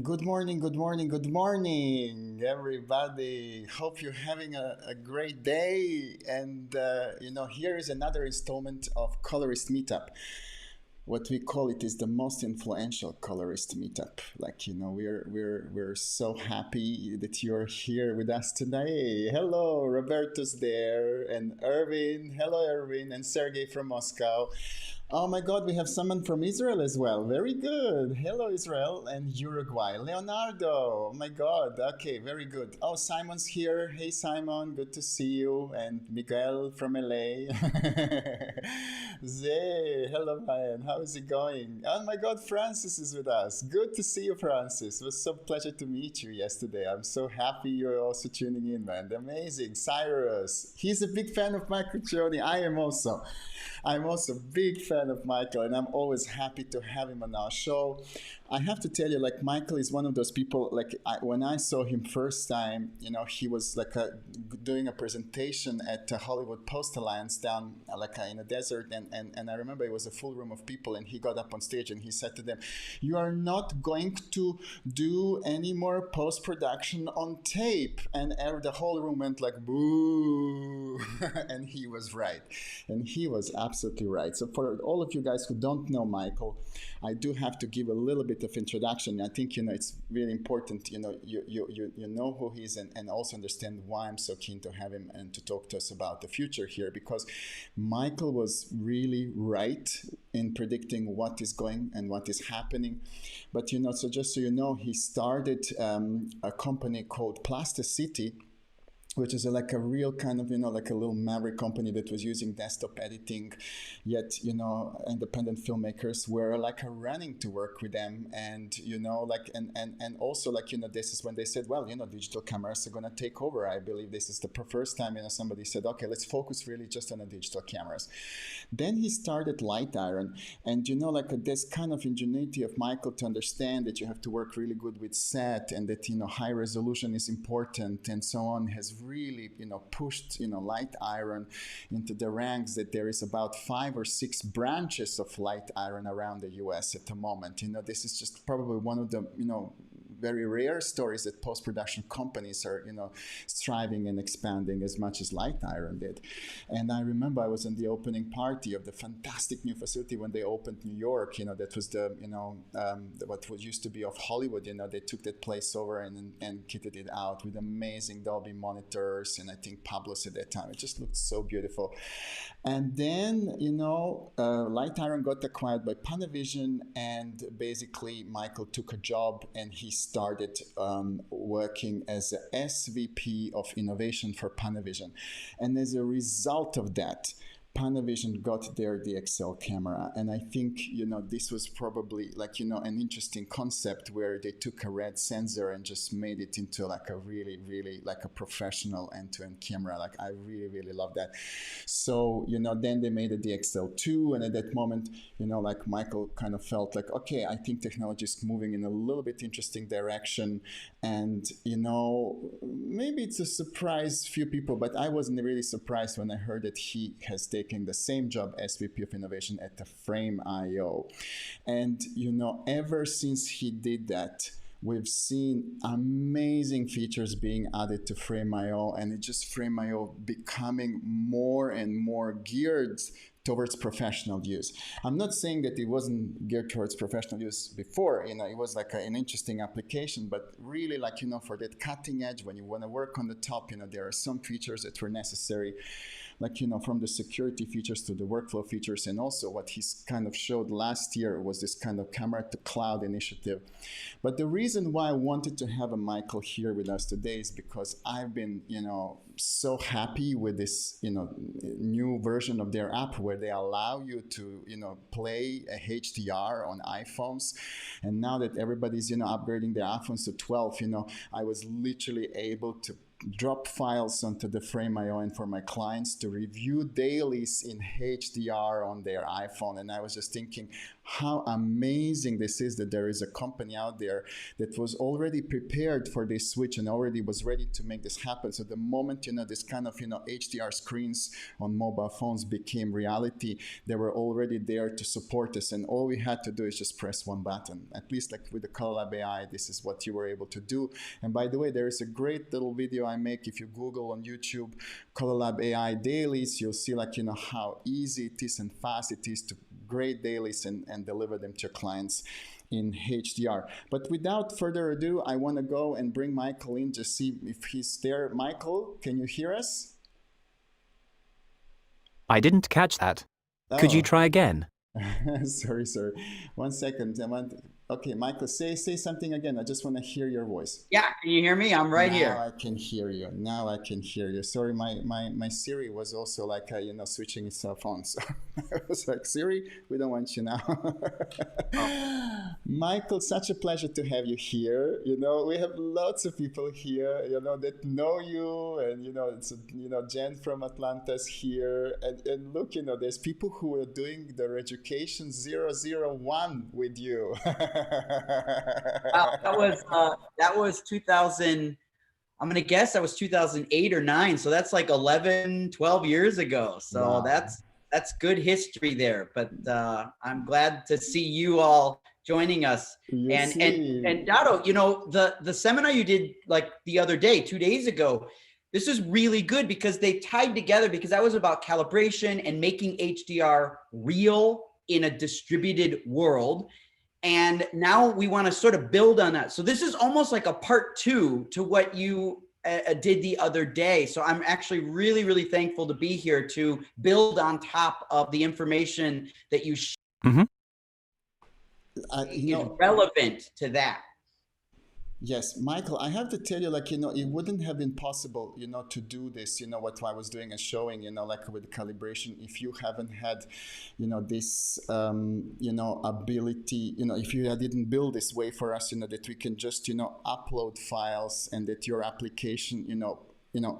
Good morning, everybody. Hope you're having a great day. And, here is another installment of Colorist Meetup. What we call it is the most influential colorist meetup. We're so happy that you're here with us today. Hello, Roberto's there, and Erwin. Hello, Erwin, and Sergey from Moscow. Oh my God, we have someone from Israel as well. Very good. Hello, Israel and Uruguay. Leonardo. Oh my God. Okay, very good. Oh, Simon's here. Hey, Simon. Good to see you. And Miguel from LA. Zay. Hello, Ryan. How is it going? Oh my God, Francis is with us. Good to see you, Francis. It was so pleasure to meet you yesterday. I'm so happy you're also tuning in, man. Amazing. Cyrus. He's a big fan of Michael Cioni. I'm also a big fan of Michael, and I'm always happy to have him on our show. I have to tell you, Michael is one of those people, when I saw him first time, he was doing a presentation at the Hollywood Post Alliance down in a desert, and I remember it was a full room of people, and he got up on stage and he said to them, "You are not going to do any more post-production on tape." And the whole room went like, boo. And he was right. And he was absolutely right. So for all of you guys who don't know Michael, I do have to give a little bit of introduction. I think, it's really important, you know who he is, and also understand why I'm so keen to have him and to talk to us about the future here, because Michael was really right in predicting what is going and what is happening. But, so just so you know, he started a company called Plasticity, which is a real kind of, a little maverick company that was using desktop editing, yet, independent filmmakers were running to work with them. And, and also this is when they said, well, digital cameras are going to take over. I believe this is the first time, somebody said, okay, let's focus really just on the digital cameras. Then he started Light Iron, and, this kind of ingenuity of Michael to understand that you have to work really good with set, and that, high resolution is important and so on, has really pushed Light Iron into the ranks that there is about 5 or 6 branches of Light Iron around the US at the moment. This is just probably one of the very rare stories that post-production companies are striving and expanding as much as Light Iron did. And I remember I was in the opening party of the fantastic new facility when they opened New York. That was the what was used to be of Hollywood. They took that place over and kitted it out with amazing Dolby monitors, and I think Pablo's at that time. It just looked so beautiful. And then, Light Iron got acquired by Panavision, and basically Michael took a job and he started working as a SVP of innovation for Panavision. And as a result of that, Panavision got their DXL camera, and I think this was probably an interesting concept where they took a red sensor and just made it into a really a professional end-to-end camera. I really love that. So then they made a DXL2, and at that moment Michael kind of felt okay, I think technology is moving in a little bit interesting direction, and maybe it's a surprise few people, but I wasn't really surprised when I heard that he has taken the same job as VP of Innovation at the Frameio. And, ever since he did that, we've seen amazing features being added to Frameio, and it's just Frameio becoming more and more geared towards professional use. I'm not saying that it wasn't geared towards professional use before. It was an interesting application, but really for that cutting edge, when you want to work on the top, there are some features that were necessary, from the security features to the workflow features. And also what he's kind of showed last year was this kind of camera to cloud initiative. But the reason why I wanted to have a Michael here with us today is because I've been, so happy with this, new version of their app where they allow you to, play a HDR on iPhones. And now that everybody's, upgrading their iPhones to 12, I was literally able to drop files onto the Frameio and for my clients to review dailies in HDR on their iPhone. And I was just thinking, how amazing this is that there is a company out there that was already prepared for this switch and already was ready to make this happen. So the moment, this kind of, HDR screens on mobile phones became reality, they were already there to support us. And all we had to do is just press one button. At least like with the Colourlab Ai, this is what you were able to do. And by the way, there is a great little video I make. If you Google on YouTube, Colourlab AI Dailies, you'll see like, how easy it is and fast it is to create dailies and deliver them to your clients in HDR. But without further ado, I want to go and bring Michael in to see if he's there. Michael, can you hear us? I didn't catch that. Oh. Could you try again? sorry. 1 second. Okay, Michael, say something again. I just want to hear your voice. Yeah, can you hear me? I'm right here. Now I can hear you. Sorry, my Siri was also like, switching itself on. So I was like, Siri, we don't want you now. Oh. Michael, such a pleasure to have you here. We have lots of people here, that know you, and it's Jen from Atlanta's here, and look, there's people who are doing their education 001 with you. Wow, that was 2000. I'm gonna guess that was 2008 or 9. So that's like 11, 12 years ago. So wow. That's good history there. But I'm glad to see you all joining us. And Dado, the seminar you did like the other day, 2 days ago, this is really good because they tied together, because that was about calibration and making HDR real in a distributed world. And now we want to sort of build on that. So this is almost like a part 2 to what you did the other day. So I'm actually really, really thankful to be here to build on top of the information that you shared. Is relevant to that. Yes, Michael, I have to tell you, it wouldn't have been possible, to do this, what I was doing and showing, like with calibration, if you haven't had, this, ability, if you didn't build this way for us, that we can just, upload files and that your application,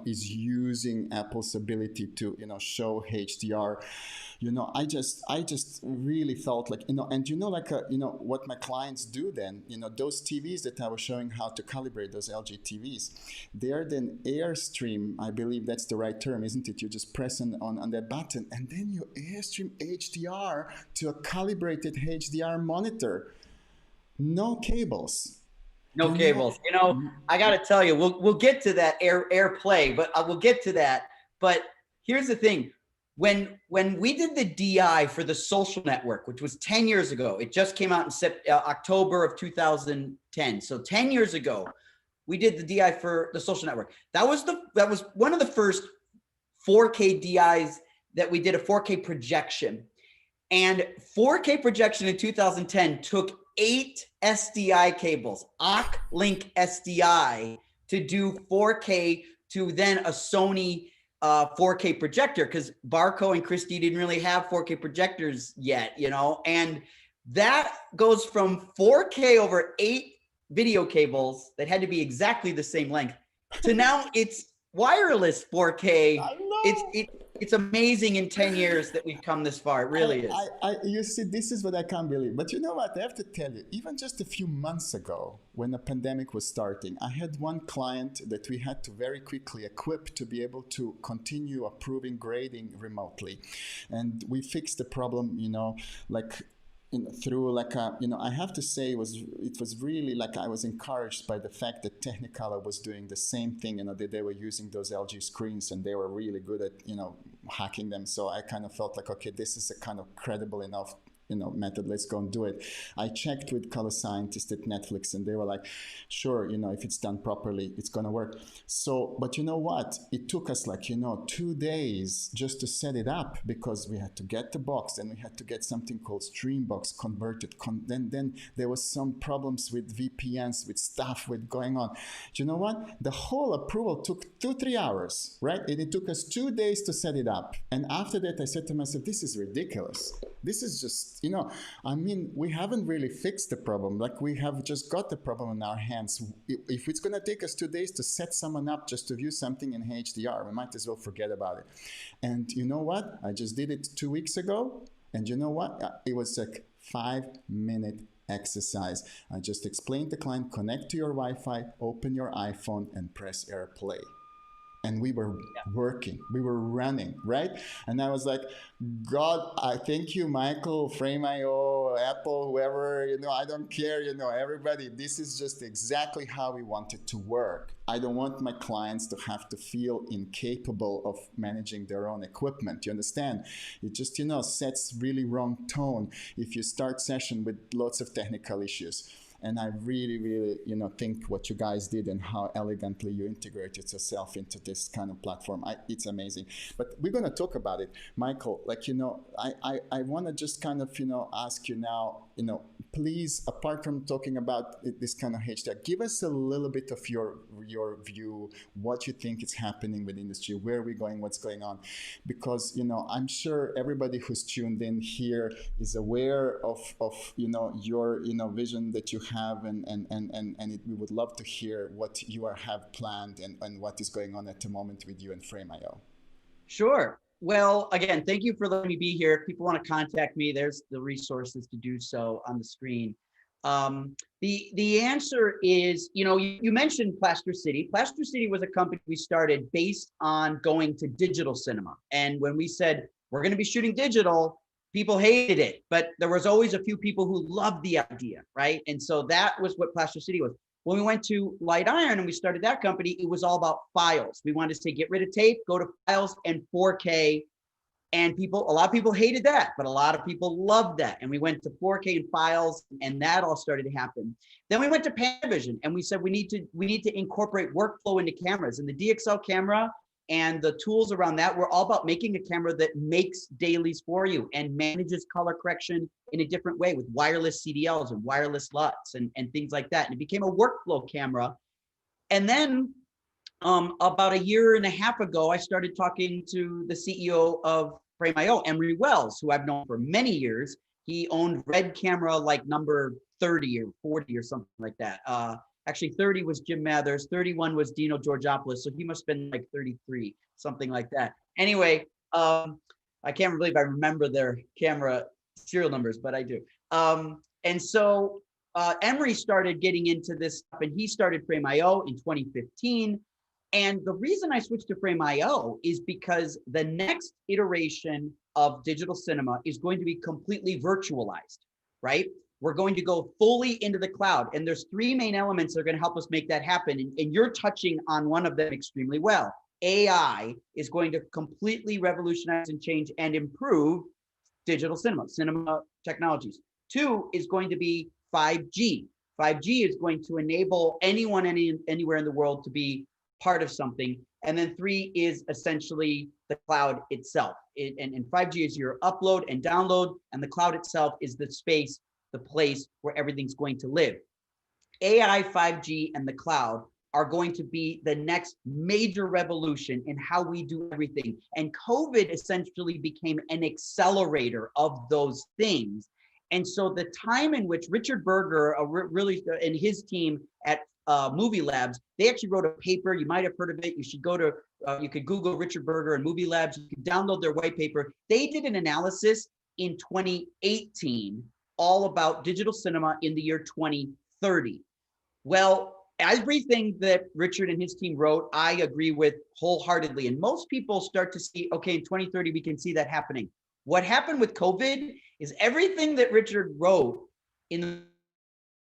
is using Apple's ability to, show HDR. I just really felt like, and what my clients do then, those TVs that I was showing how to calibrate, those LG TVs, they're then airstream, I believe that's the right term, isn't it? You just press on that button and then you airstream HDR to a calibrated HDR monitor. No cables. No cables. I got to tell you, we'll get to that AirPlay, but we'll get to that. But here's the thing. When we did the DI for the social network, which was 10 years ago, it just came out in October of 2010. So 10 years ago, we did the DI for the social network. That was one of the first 4K DIs that we did, a 4K projection. And 4K projection in 2010 took 8 SDI cables, OC link SDI, to do 4K to then a Sony 4K projector, because Barco and Christie didn't really have 4K projectors yet, and that goes from 4K over 8 video cables that had to be exactly the same length to now it's wireless 4K. I know. It's amazing in 10 years that we've come this far. It really is. You see, this is what I can't believe. But you know what? I have to tell you, even just a few months ago, when the pandemic was starting, I had one client that we had to very quickly equip to be able to continue approving grading remotely. And we fixed the problem, through I have to say it was really like I was encouraged by the fact that Technicolor was doing the same thing, that they were using those LG screens and they were really good at, hacking them. So I kind of felt like, okay, this is a kind of credible enough method, let's go and do it. I checked with color scientists at Netflix and they were like, sure, if it's done properly, it's gonna work. So, but you know what? It took us 2 days just to set it up, because we had to get the box and we had to get something called Streambox converted. Then there was some problems with VPNs, with stuff with going on. Do you know what? The whole approval took 2-3 hours, right? And it took us 2 days to set it up. And after that, I said to myself, this is ridiculous. This is just, we haven't really fixed the problem. We have just got the problem in our hands. If it's going to take us 2 days to set someone up just to view something in HDR, we might as well forget about it. And you know what? I just did it 2 weeks ago. And you know what? It was 5-minute exercise. I just explained to the client, connect to your Wi-Fi, open your iPhone and press AirPlay. And we were working, we were running, right? And I was like, God, I thank you, Michael, Frameio, Apple, whoever, I don't care, everybody. This is just exactly how we want it to work. I don't want my clients to have to feel incapable of managing their own equipment. You understand? It just, sets really wrong tone if you start session with lots of technical issues. And I really, really, think what you guys did and how elegantly you integrated yourself into this kind of platform. It's amazing. But we're going to talk about it. Michael, I want to just kind of, ask you now, please, apart from talking about this kind of HDR, give us a little bit of your view, what you think is happening with the industry, where we're going, what's going on. Because, I'm sure everybody who's tuned in here is aware of your, vision that you have, and we would love to hear what you have planned and what is going on at the moment with you and Frameio. Sure. Well, again, thank you for letting me be here. If people want to contact me, there's the resources to do so on the screen. The answer is, you mentioned Plaster City. Plaster City was a company we started based on going to digital cinema. And when we said, we're going to be shooting digital, people hated it, but there was always a few people who loved the idea, right? And so that was what Plaster City was. When we went to Light Iron and we started that company, it was all about files. We wanted to say, get rid of tape, go to files and 4K. And a lot of people hated that, but a lot of people loved that. And we went to 4K and files, and that all started to happen. Then we went to Panavision and we said, we need to incorporate workflow into cameras, and the DXL camera and the tools around that were all about making a camera that makes dailies for you and manages color correction in a different way with wireless CDLs and wireless LUTs and things like that. And it became a workflow camera. And then about a year and a half ago, I started talking to the CEO of Frameio, Emery Wells, who I've known for many years. He owned Red Camera like number 30 or 40 or something like that. Actually, 30 was Jim Mathers, 31 was Dino Georgopoulos, so he must have been like 33, something like that. Anyway, I can't believe I remember their camera serial numbers, but I do. And so Emery started getting into this stuff, and he started Frameio in 2015. And the reason I switched to Frameio is because the next iteration of digital cinema is going to be completely virtualized, right? We're going to go fully into the cloud. And there's 3 main elements that are going to help us make that happen. And you're touching on one of them extremely well. AI is going to completely revolutionize and change and improve digital cinema technologies. 2 is going to be 5G. 5G is going to enable anyone anywhere in the world to be part of something. And then 3 is essentially the cloud itself. And 5G is your upload and download, and the cloud itself is the space, the place where everything's going to live. AI, 5G, and the cloud are going to be the next major revolution in how we do everything. And COVID essentially became an accelerator of those things. And so the time in which Richard Berger, and his team at Movie Labs, they actually wrote a paper. You might have heard of it. You should go to, you could Google Richard Berger and Movie Labs. You can download their white paper. They did an analysis in 2018 all about digital cinema in the year 2030. Well, everything that Richard and his team wrote, I agree with wholeheartedly. And most people start to see, okay, in 2030, we can see that happening. What happened with COVID is everything that Richard wrote in the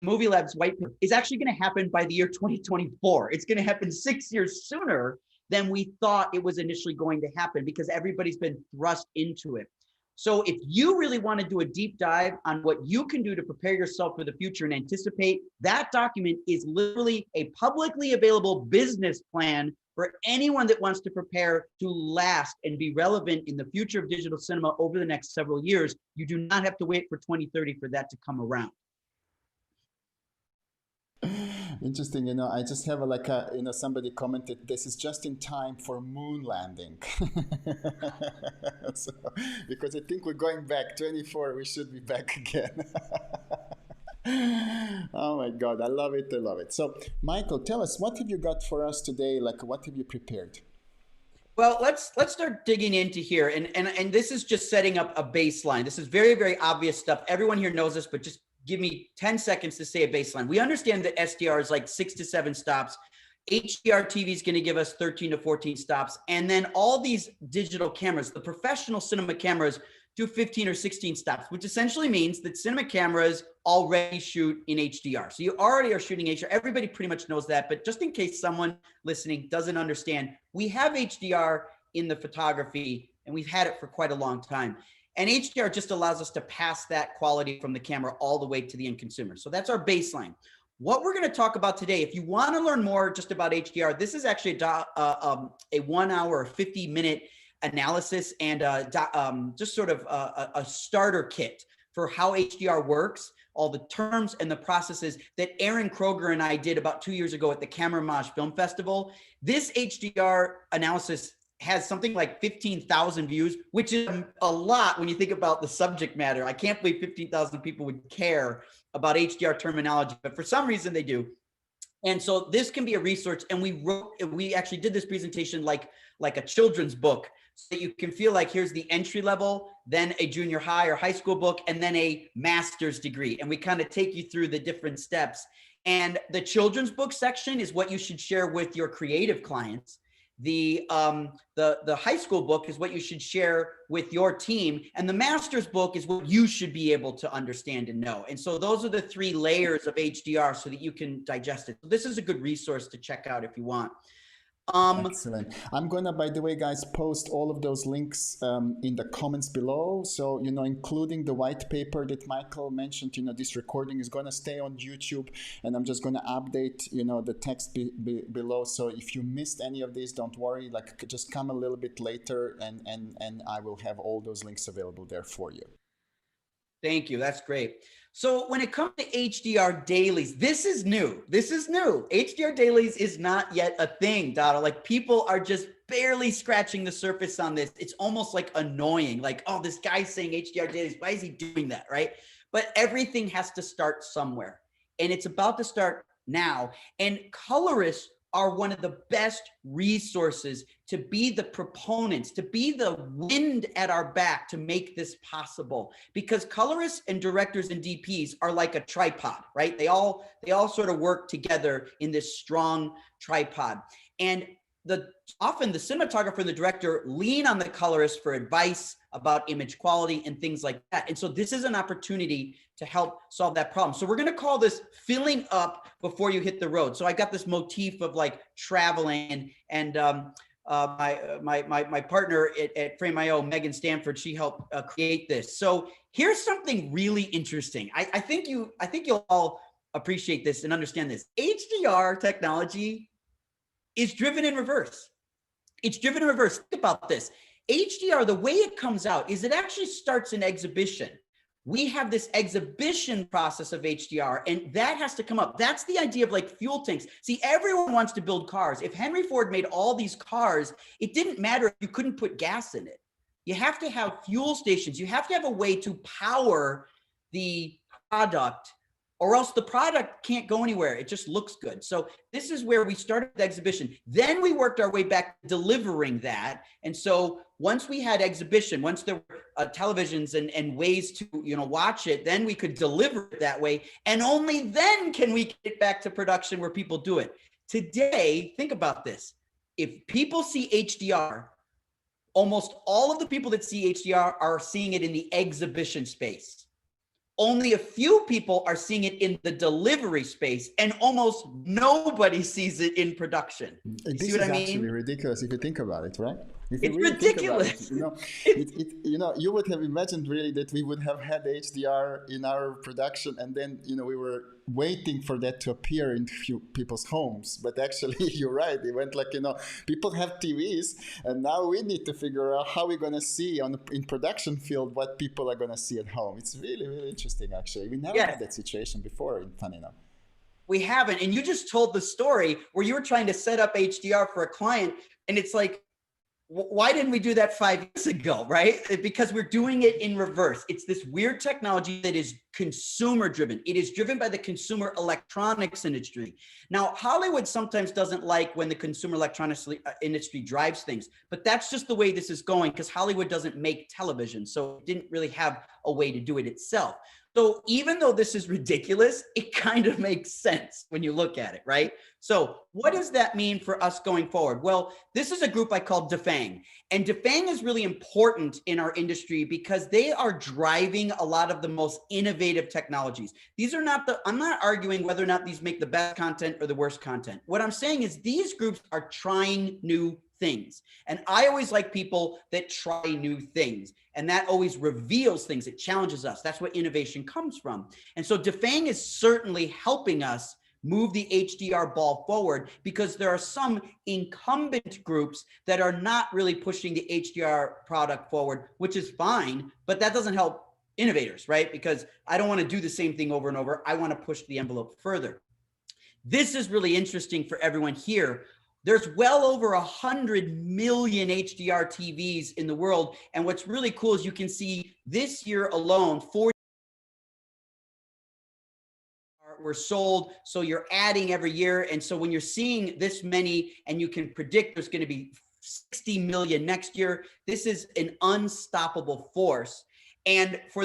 Movie Labs white paper is actually going to happen by the year 2024. It's going to happen 6 years sooner than we thought it was initially going to happen, because everybody's been thrust into it. So if you really want to do a deep dive on what you can do to prepare yourself for the future and anticipate, that document is literally a publicly available business plan for anyone that wants to prepare to last and be relevant in the future of digital cinema over the next several years. You do not have to wait for 2030 for that to come around. Interesting, I just have somebody commented, this is just in time for moon landing. So, because I think we're going back 24, we should be back again. Oh my God, I love it. So Michael, tell us, what have you got for us today? What have you prepared? Well, let's start digging into here, and this is just setting up a baseline. This is very, very obvious stuff. Everyone here knows this, but just give me 10 seconds to say a baseline. We understand that SDR is like 6 to 7 stops. HDR TV is going to give us 13 to 14 stops, and then all these digital cameras, the professional cinema cameras, do 15 or 16 stops, which essentially means that cinema cameras already shoot in HDR. So you already are shooting HDR. Everybody pretty much knows that, but just in case someone listening doesn't understand, we have HDR in the photography, and we've had it for quite a long time. And HDR just allows us to pass that quality from the camera all the way to the end consumer. So that's our baseline. What we're going to talk about today, if you want to learn more just about HDR, this is actually a 1 hour, 50-minute analysis and just sort of a starter kit for how HDR works, all the terms and the processes that Aaron Kroger and I did about 2 years ago at the Camerimage Film Festival. This HDR analysis has something like 15,000 views, which is a lot when you think about the subject matter. I can't believe 15,000 people would care about HDR terminology, but for some reason they do. And so this can be a resource. And we actually did this presentation like a children's book, so that you can feel like here's the entry level, then a junior high or high school book, and then a master's degree. And we kind of take you through the different steps. And the children's book section is what you should share with your creative clients. The high school book is what you should share with your team, and the master's book is what you should be able to understand and know. And so those are the 3 layers of HDR so that you can digest it. So this is a good resource to check out if you want. Excellent. I'm gonna, by the way, guys, post all of those links in the comments below. So, including the white paper that Michael mentioned, this recording is gonna stay on YouTube, and I'm just gonna update, the text below. So if you missed any of these, don't worry, just come a little bit later and I will have all those links available there for you. Thank you. That's great. So when it comes to HDR dailies, this is new. This is new. HDR dailies is not yet a thing, Dada. Like, people are just barely scratching the surface on this. It's almost like annoying. Like, oh, this guy's saying HDR dailies. Why is he doing that, right? But everything has to start somewhere. And it's about to start now. And colorists are one of the best resources to be the proponents, to be the wind at our back to make this possible. Because colorists and directors and DPs are like a tripod, right? They all sort of work together in this strong tripod. And often the cinematographer and the director lean on the colorist for advice about image quality and things like that. And so this is an opportunity to help solve that problem. So we're going to call this filling up before you hit the road. So I got this motif of like traveling, and my partner at Frameio, Megan Stanford, she helped create this. So here's something really interesting. I think you'll all appreciate this and understand this. HDR technology is driven in reverse. It's driven in reverse. Think about this. HDR, the way it comes out is it actually starts in exhibition. We have this exhibition process of HDR, and that has to come up. That's the idea of like fuel tanks. See, everyone wants to build cars. If Henry Ford made all these cars, it didn't matter if you couldn't put gas in it. You have to have fuel stations. You have to have a way to power the product, or else the product can't go anywhere. It just looks good. So this is where we started with exhibition. Then we worked our way back to delivering that. And so once we had exhibition, once there were televisions and ways to watch it, then we could deliver it that way. And only then can we get back to production where people do it. Today, think about this. If people see HDR, almost all of the people that see HDR are seeing it in the exhibition space. Only a few people are seeing it in the delivery space, and almost nobody sees it in production. This is actually ridiculous if you think about it, right? It's ridiculous. You would have imagined really that we would have had HDR in our production, and then we were waiting for that to appear in few people's homes. But actually, you're right. It went like people have TVs, and now we need to figure out how we're gonna see in production field what people are gonna see at home. It's really, really interesting. Actually, we never had that situation before. Funny enough. We haven't. And you just told the story where you were trying to set up HDR for a client, and it's like, why didn't we do that 5 years ago, right? Because we're doing it in reverse. It's this weird technology that is consumer driven. It is driven by the consumer electronics industry. Now, Hollywood sometimes doesn't like when the consumer electronics industry drives things, but that's just the way this is going because Hollywood doesn't make television. So it didn't really have a way to do it itself. So even though this is ridiculous, it kind of makes sense when you look at it, right? So what does that mean for us going forward? Well, this is a group I call Defang. And Defang is really important in our industry because they are driving a lot of the most innovative technologies. These are not I'm not arguing whether or not these make the best content or the worst content. What I'm saying is these groups are trying new things. And I always like people that try new things. And that always reveals things. It challenges us. That's what innovation comes from. And so Defang is certainly helping us move the HDR ball forward because there are some incumbent groups that are not really pushing the HDR product forward, which is fine, but that doesn't help innovators, right? Because I don't want to do the same thing over and over. I want to push the envelope further. This is really interesting for everyone here. There's well over 100 million HDR TVs in the world. And what's really cool is you can see this year alone, 40 were sold. So you're adding every year. And so when you're seeing this many and you can predict there's going to be 60 million next year, this is an unstoppable force. And for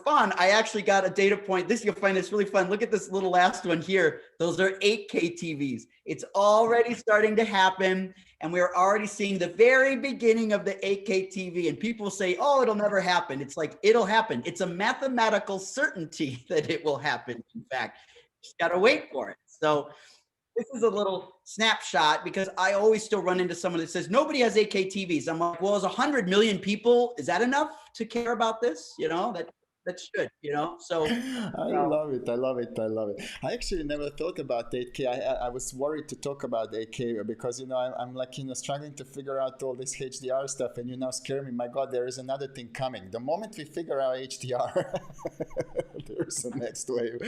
fun, I actually got a data point. This, you'll find this really fun. Look at this little last one here. Those are 8K TVs. It's already starting to happen. And we're already seeing the very beginning of the 8K TV. And people say, oh, it'll never happen. It's like, it'll happen. It's a mathematical certainty that it will happen. In fact, just got to wait for it. So this is a little snapshot because I always still run into someone that says nobody has 8K TVs. I'm like, well, is 100 million people, is that enough to care about this? You know, that should, you know, so. I love it. I love it. I love it. I actually never thought about 8K. I was worried to talk about 8K because, you know, I'm like, you know, struggling to figure out all this HDR stuff and you now scare me. My God, there is another thing coming. The moment we figure out HDR, there's the next wave.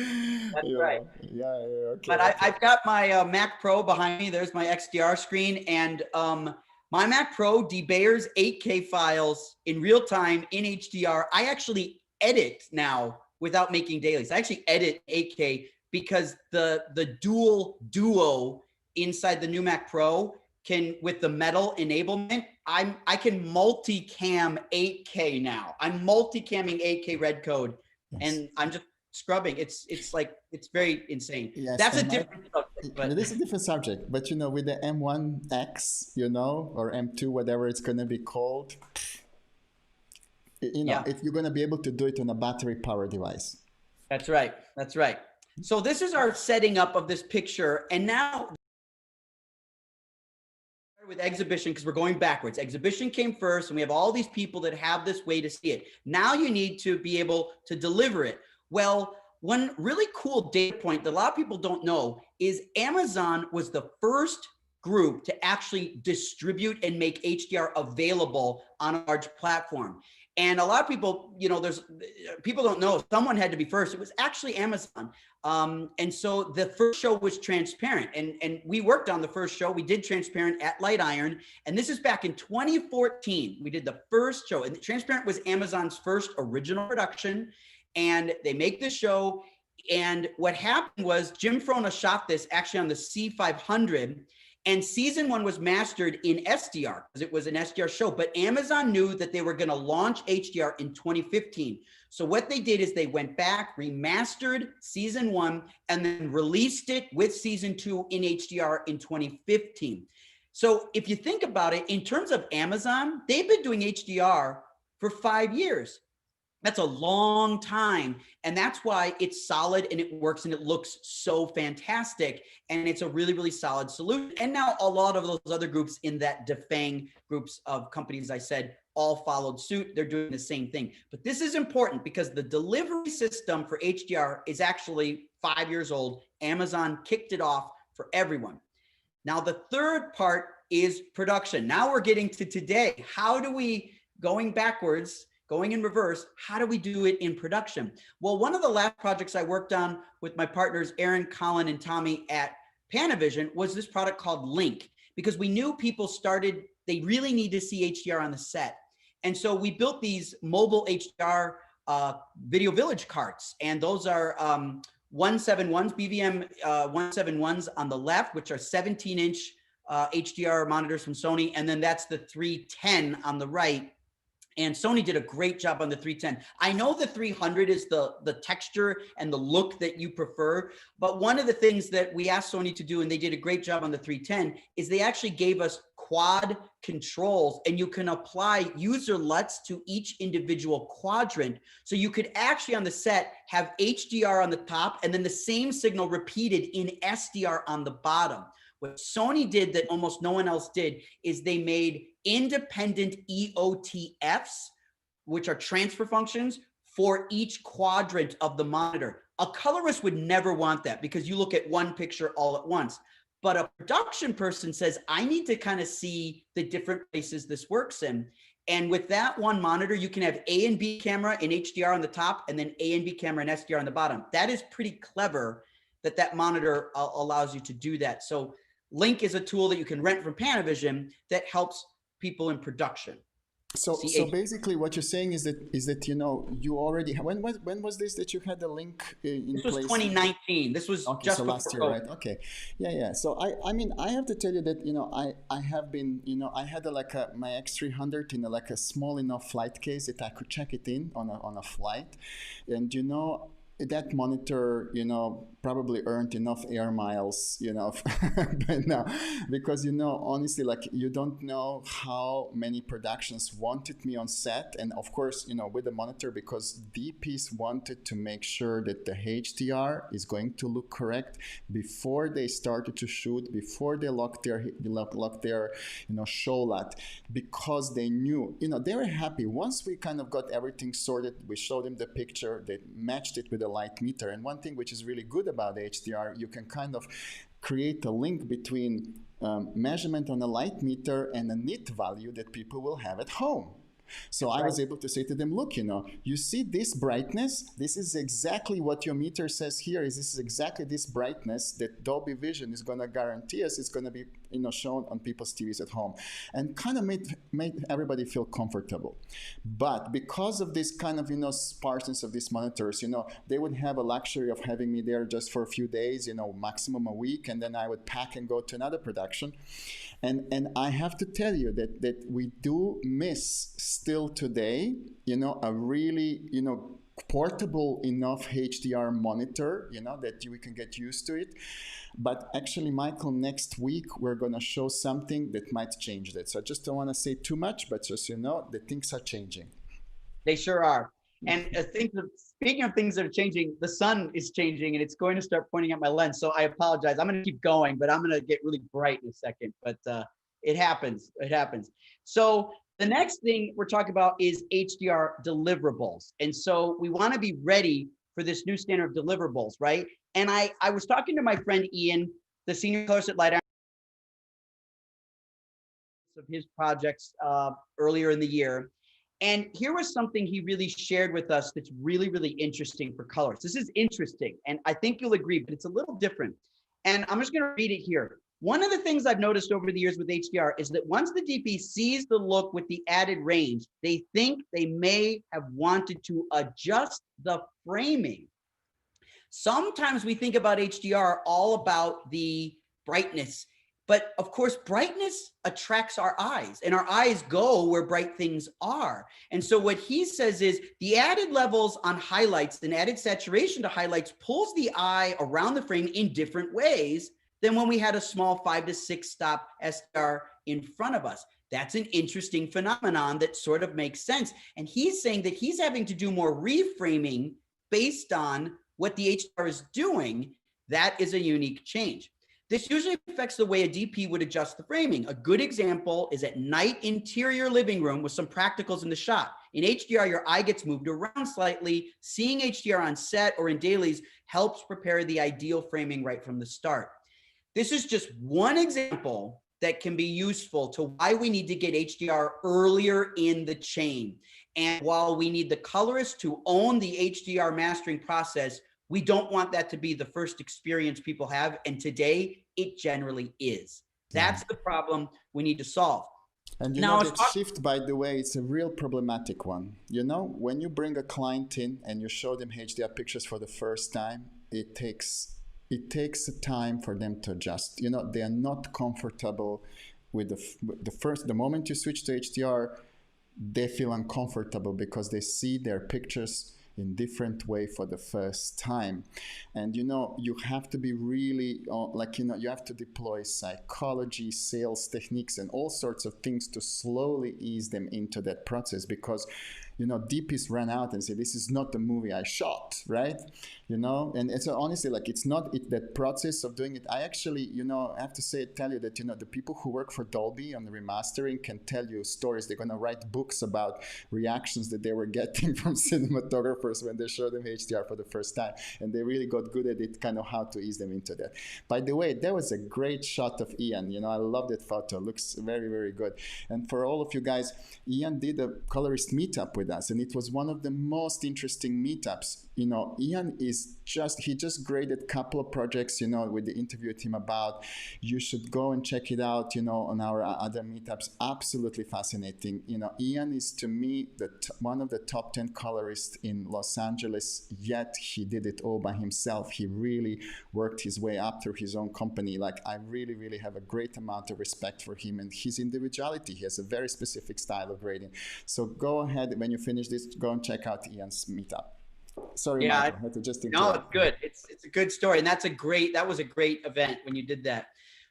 That's you right. know? Yeah, okay. But okay. I've got my Mac Pro behind me. There's my XDR screen. And my Mac Pro debayers 8K files in real time in HDR. I actually edit now without making dailies. I actually edit 8K because the duo inside the new Mac Pro can, with the metal enablement, I can multicam 8K now. I'm multicamming 8K red code, and I'm just scrubbing. It's like, it's very insane. Yes, that's a different subject. But it is a different subject. But you know, with the M1X, you know, or M2, whatever it's going to be called, you know, yeah, if you're going to be able to do it on a battery powered device. That's right. That's right. So this is our setting up of this picture. And now with exhibition, because we're going backwards. Exhibition came first, and we have all these people that have this way to see it. Now you need to be able to deliver it. Well, one really cool data point that a lot of people don't know is Amazon was the first group to actually distribute and make HDR available on a large platform. And a lot of people, you know, people don't know, someone had to be first. It was actually Amazon. And so the first show was transparent, and we worked on the first show. We did transparent at Light Iron. And this is back in 2014. We did the first show, and transparent was Amazon's first original production. And they make this show. And what happened was Jim Frona shot this actually on the C500. And season 1 was mastered in SDR because it was an SDR show, but Amazon knew that they were going to launch HDR in 2015. So what they did is they went back, remastered season 1, and then released it with season 2 in HDR in 2015. So if you think about it, in terms of Amazon, they've been doing HDR for 5 years. That's a long time. And that's why it's solid and it works and it looks so fantastic. And it's a really, really solid solution. And now a lot of those other groups in that Defang groups of companies I said all followed suit. They're doing the same thing. But this is important because the delivery system for HDR is actually 5 years old. Amazon kicked it off for everyone. Now, the third part is production. Now we're getting to today. How do we, going backwards, going in reverse, how do we do it in production? Well, one of the last projects I worked on with my partners, Aaron, Colin, and Tommy at Panavision was this product called Link, because we knew people started they really need to see HDR on the set. And so we built these mobile HDR video village carts, and those are 171s, BVM 171s on the left, which are 17-inch HDR monitors from Sony, and then that's the 310 on the right. And Sony did a great job on the 310. I know the 300 is the texture and the look that you prefer, but one of the things that we asked Sony to do, and they did a great job on the 310, is they actually gave us quad controls, and you can apply user LUTs to each individual quadrant. So you could actually on the set have HDR on the top and then the same signal repeated in SDR on the bottom. What Sony did that almost no one else did is they made independent EOTFs, which are transfer functions, for each quadrant of the monitor. A colorist would never want that because you look at one picture all at once. But a production person says, I need to kind of see the different places this works in. And with that one monitor, you can have A and B camera in HDR on the top and then A and B camera in SDR on the bottom. That is pretty clever that monitor allows you to do that. So Link is a tool that you can rent from Panavision that helps people in production. So basically what you're saying is that you know, you already, when was this that you had the Link in place? This was 2019. This was okay, just so last year, right? Okay. Yeah. So I mean, I have to tell you that, you know, I have been, you know, I had my X300 in a small enough flight case that I could check it in on a flight. And, you know, that monitor, you know, probably earned enough air miles, you know, by now, because, you know, honestly, like, you don't know how many productions wanted me on set. And of course, you know, with the monitor, because DPs wanted to make sure that the HDR is going to look correct before they started to shoot, before they locked their you know, show LUT, because they knew, you know, they were happy. Once we kind of got everything sorted, we showed them the picture, they matched it with a light meter. And one thing which is really good about HDR, you can kind of create a link between measurement on a light meter and a nit value that people will have at home. So I was able to say to them, look, you know, you see this brightness, this is exactly what your meter says here, this is exactly this brightness that Dolby Vision is going to guarantee us it's going to be, you know, shown on people's TVs at home, and kind of made everybody feel comfortable. But because of this kind of, you know, sparseness of these monitors, you know, they would have a luxury of having me there just for a few days, you know, maximum a week, and then I would pack and go to another production. And I have to tell you that we do miss still today, you know, a really, you know, portable enough HDR monitor, you know, that we can get used to it. But actually, Michael, next week, we're going to show something that might change that. So I just don't want to say too much, but just, you know, the things are changing. They sure are. And speaking of things that are changing, the sun is changing and it's going to start pointing at my lens. So I apologize. I'm going to keep going, but I'm going to get really bright in a second. But it happens. It happens. So the next thing we're talking about is HDR deliverables. And so we want to be ready for this new standard of deliverables, right? And I was talking to my friend Ian, the senior colorist at Light of his projects earlier in the year. And here was something he really shared with us that's really, really interesting for colorists. This is interesting, and I think you'll agree, but it's a little different. And I'm just going to read it here. One of the things I've noticed over the years with HDR is that once the DP sees the look with the added range, they think they may have wanted to adjust the framing. Sometimes we think about HDR all about the brightness. But of course, brightness attracts our eyes, and our eyes go where bright things are. And so what he says is the added levels on highlights and added saturation to highlights pulls the eye around the frame in different ways than when we had a small 5 to 6 stop SDR in front of us. That's an interesting phenomenon that sort of makes sense. And he's saying that he's having to do more reframing based on what the HDR is doing. That is a unique change. This usually affects the way a DP would adjust the framing. A good example is at night interior living room with some practicals in the shot. In HDR, your eye gets moved around slightly. Seeing HDR on set or in dailies helps prepare the ideal framing right from the start. This is just one example that can be useful to why we need to get HDR earlier in the chain. And while we need the colorist to own the HDR mastering process, we don't want that to be the first experience people have. And today it generally is. That's the problem we need to solve. And you Now, know, that shift, by the way, it's a real problematic one. You know, when you bring a client in and you show them HDR pictures for the first time, it takes a time for them to adjust. You know, they are not comfortable with the moment you switch to HDR, they feel uncomfortable because they see their pictures in different way for the first time. And you know, you have to be really you have to deploy psychology, sales techniques, and all sorts of things to slowly ease them into that process, because you know, DPs ran out and say, this is not the movie I shot, right? You know, and so honestly, like, it's not that process of doing it. I actually, you know, I have to tell you that, you know, the people who work for Dolby on the remastering can tell you stories. They're going to write books about reactions that they were getting from cinematographers when they showed them HDR for the first time. And they really got good at it, kind of how to ease them into that. By the way, there was a great shot of Ian. You know, I love that photo. Looks very, very good. And for all of you guys, Ian did a Colorist meetup with us, and it was one of the most interesting meetups. You know, Ian he just graded a couple of projects, you know, with the interview with him about. You should go and check it out, you know, on our other meetups. Absolutely fascinating. You know, Ian is, to me, one of the top 10 colorists in Los Angeles, yet he did it all by himself. He really worked his way up through his own company. Like, I really, really have a great amount of respect for him and his individuality. He has a very specific style of grading. So go ahead, when you finish this, go and check out Ian's meetup. Sorry, yeah, Michael, I had to just interrupt. No, it's good. It's a good story. And that was a great event when you did that.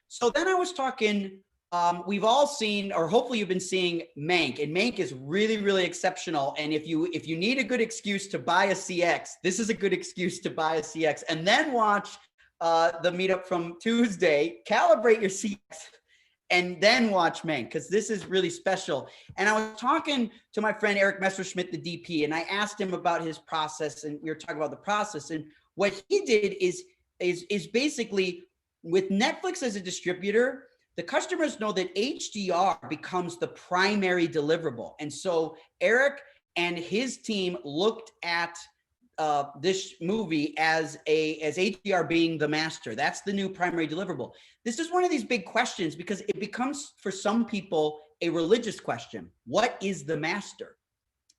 So then I was talking, we've all seen, or hopefully you've been seeing Mank, and Mank is really, really exceptional. And if you need a good excuse to buy a CX, this is a good excuse to buy a CX, and then watch the meetup from Tuesday, calibrate your CX, and then watch Mank, because this is really special. And I was talking to my friend Eric Messerschmidt, the DP, and I asked him about his process, and we were talking about the process. And what he did is basically, with Netflix as a distributor, the customers know that HDR becomes the primary deliverable. And so Eric and his team looked at this movie as HDR being the master. That's the new primary deliverable. This is one of these big questions because it becomes, for some people, a religious question. What is the master?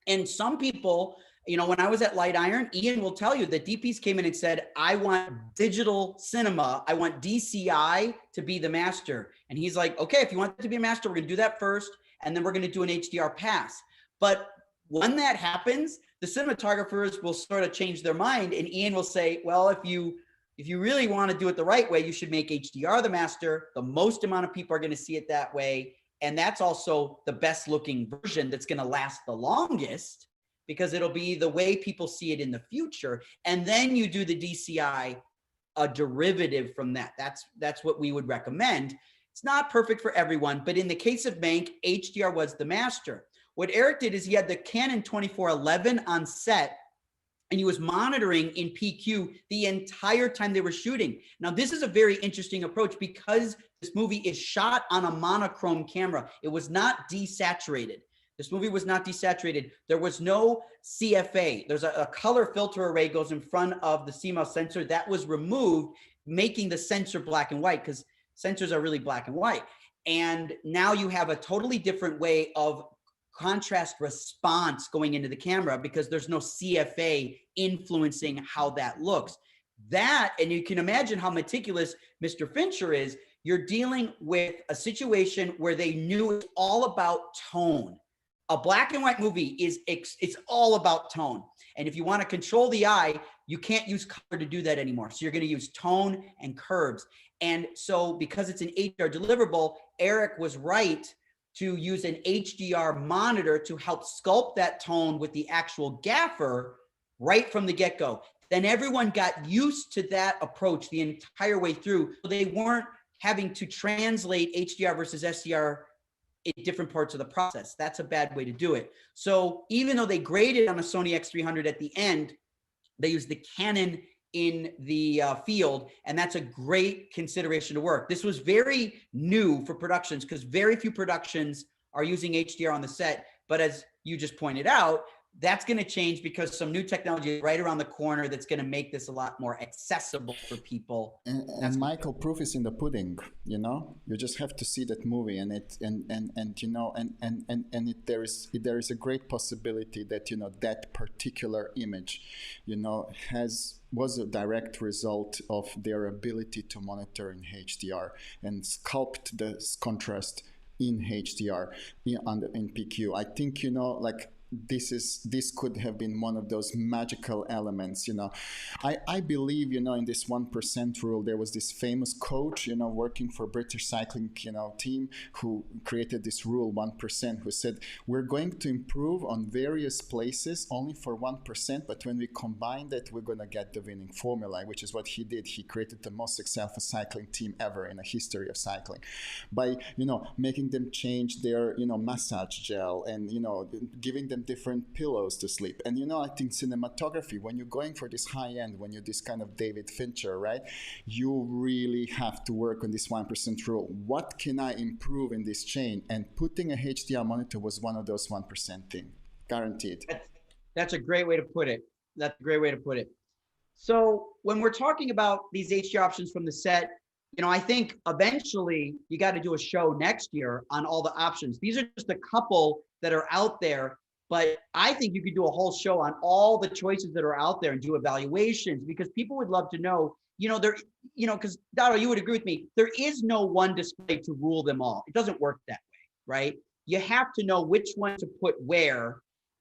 And some people, you know, when I was at Light Iron, Ian will tell you that DPs came in and said, I want digital cinema. I want DCI to be the master. And he's like, okay, if you want it to be a master, we're going to do that first. And then we're going to do an HDR pass. But when that happens, the cinematographers will sort of change their mind, and Ian will say, well, if you really want to do it the right way, you should make HDR the master. The most amount of people are going to see it that way. And that's also the best looking version that's going to last the longest, because it'll be the way people see it in the future. And then you do the DCI, a derivative from that. That's what we would recommend. It's not perfect for everyone, but in the case of Mank, HDR was the master. What Eric did is he had the Canon 2411 on set, and he was monitoring in PQ the entire time they were shooting. Now, this is a very interesting approach because this movie is shot on a monochrome camera. It was not desaturated. This movie was not desaturated. There was no CFA. There's a color filter array goes in front of the CMOS sensor. That was removed, making the sensor black and white, because sensors are really black and white. And now you have a totally different way of contrast response going into the camera because there's no CFA influencing how that looks. That, and you can imagine how meticulous Mr. Fincher is. You're dealing with a situation where they knew it's all about tone. A black and white movie it's all about tone. And if you want to control the eye, you can't use color to do that anymore. So you're going to use tone and curves. And so because it's an HDR deliverable, Eric was right to use an HDR monitor to help sculpt that tone with the actual gaffer right from the get-go. Then everyone got used to that approach the entire way through. So they weren't having to translate HDR versus SDR in different parts of the process. That's a bad way to do it. So even though they graded on a Sony X300 at the end, they used the Canon in the field, and that's a great consideration to work. This was very new for productions because very few productions are using HDR on the set. But as you just pointed out, that's going to change because some new technology is right around the corner that's going to make this a lot more accessible for people. And Michael, proof is in the pudding. You know, you just have to see that movie, and it and you know, and there is a great possibility that, you know, that particular image, you know, was a direct result of their ability to monitor in HDR and sculpt the contrast in HDR in PQ. I think, you know, like, this could have been one of those magical elements, you know. I believe, you know, in this 1% rule, there was this famous coach, you know, working for British cycling, you know, team, who created this rule 1%, who said, we're going to improve on various places only for 1%, but when we combine that, we're going to get the winning formula, which is what he did. He created the most successful cycling team ever in the history of cycling by, you know, making them change their, you know, massage gel, and, you know, giving them different pillows to sleep. And, you know, I think cinematography, when you're going for this high end, when you're this kind of David Fincher, right, you really have to work on this 1% rule. What can I improve in this chain? And putting a HDR monitor was one of those 1% thing, guaranteed. That's a great way to put it. That's a great way to put it. So when we're talking about these HDR options from the set, you know, I think eventually you got to do a show next year on all the options. These are just a couple that are out there. But I think you could do a whole show on all the choices that are out there and do evaluations, because people would love to know, you know, because Dado, you would agree with me, there is no one display to rule them all. It doesn't work that way, right? You have to know which one to put where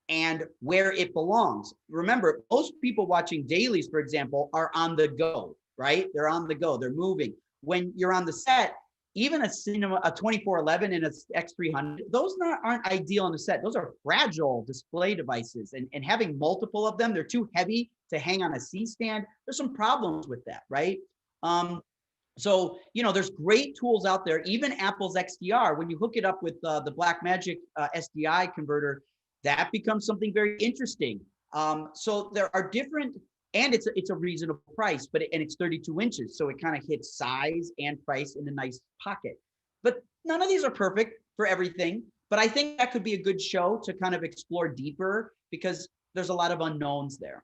and where it belongs. Remember, most people watching dailies, for example, are on the go, right? They're on the go, they're moving. When you're on the set, even a 2411 and a X300, those aren't ideal on the set. Those are fragile display devices, and having multiple of them, they're too heavy to hang on a C-stand. There's some problems with that, right? So, you know, there's great tools out there. Even Apple's XDR, when you hook it up with the Blackmagic SDI converter, that becomes something very interesting. So there are different. And it's a reasonable price, and it's 32 inches. So it kind of hits size and price in a nice pocket. But none of these are perfect for everything. But I think that could be a good show to kind of explore deeper, because there's a lot of unknowns there.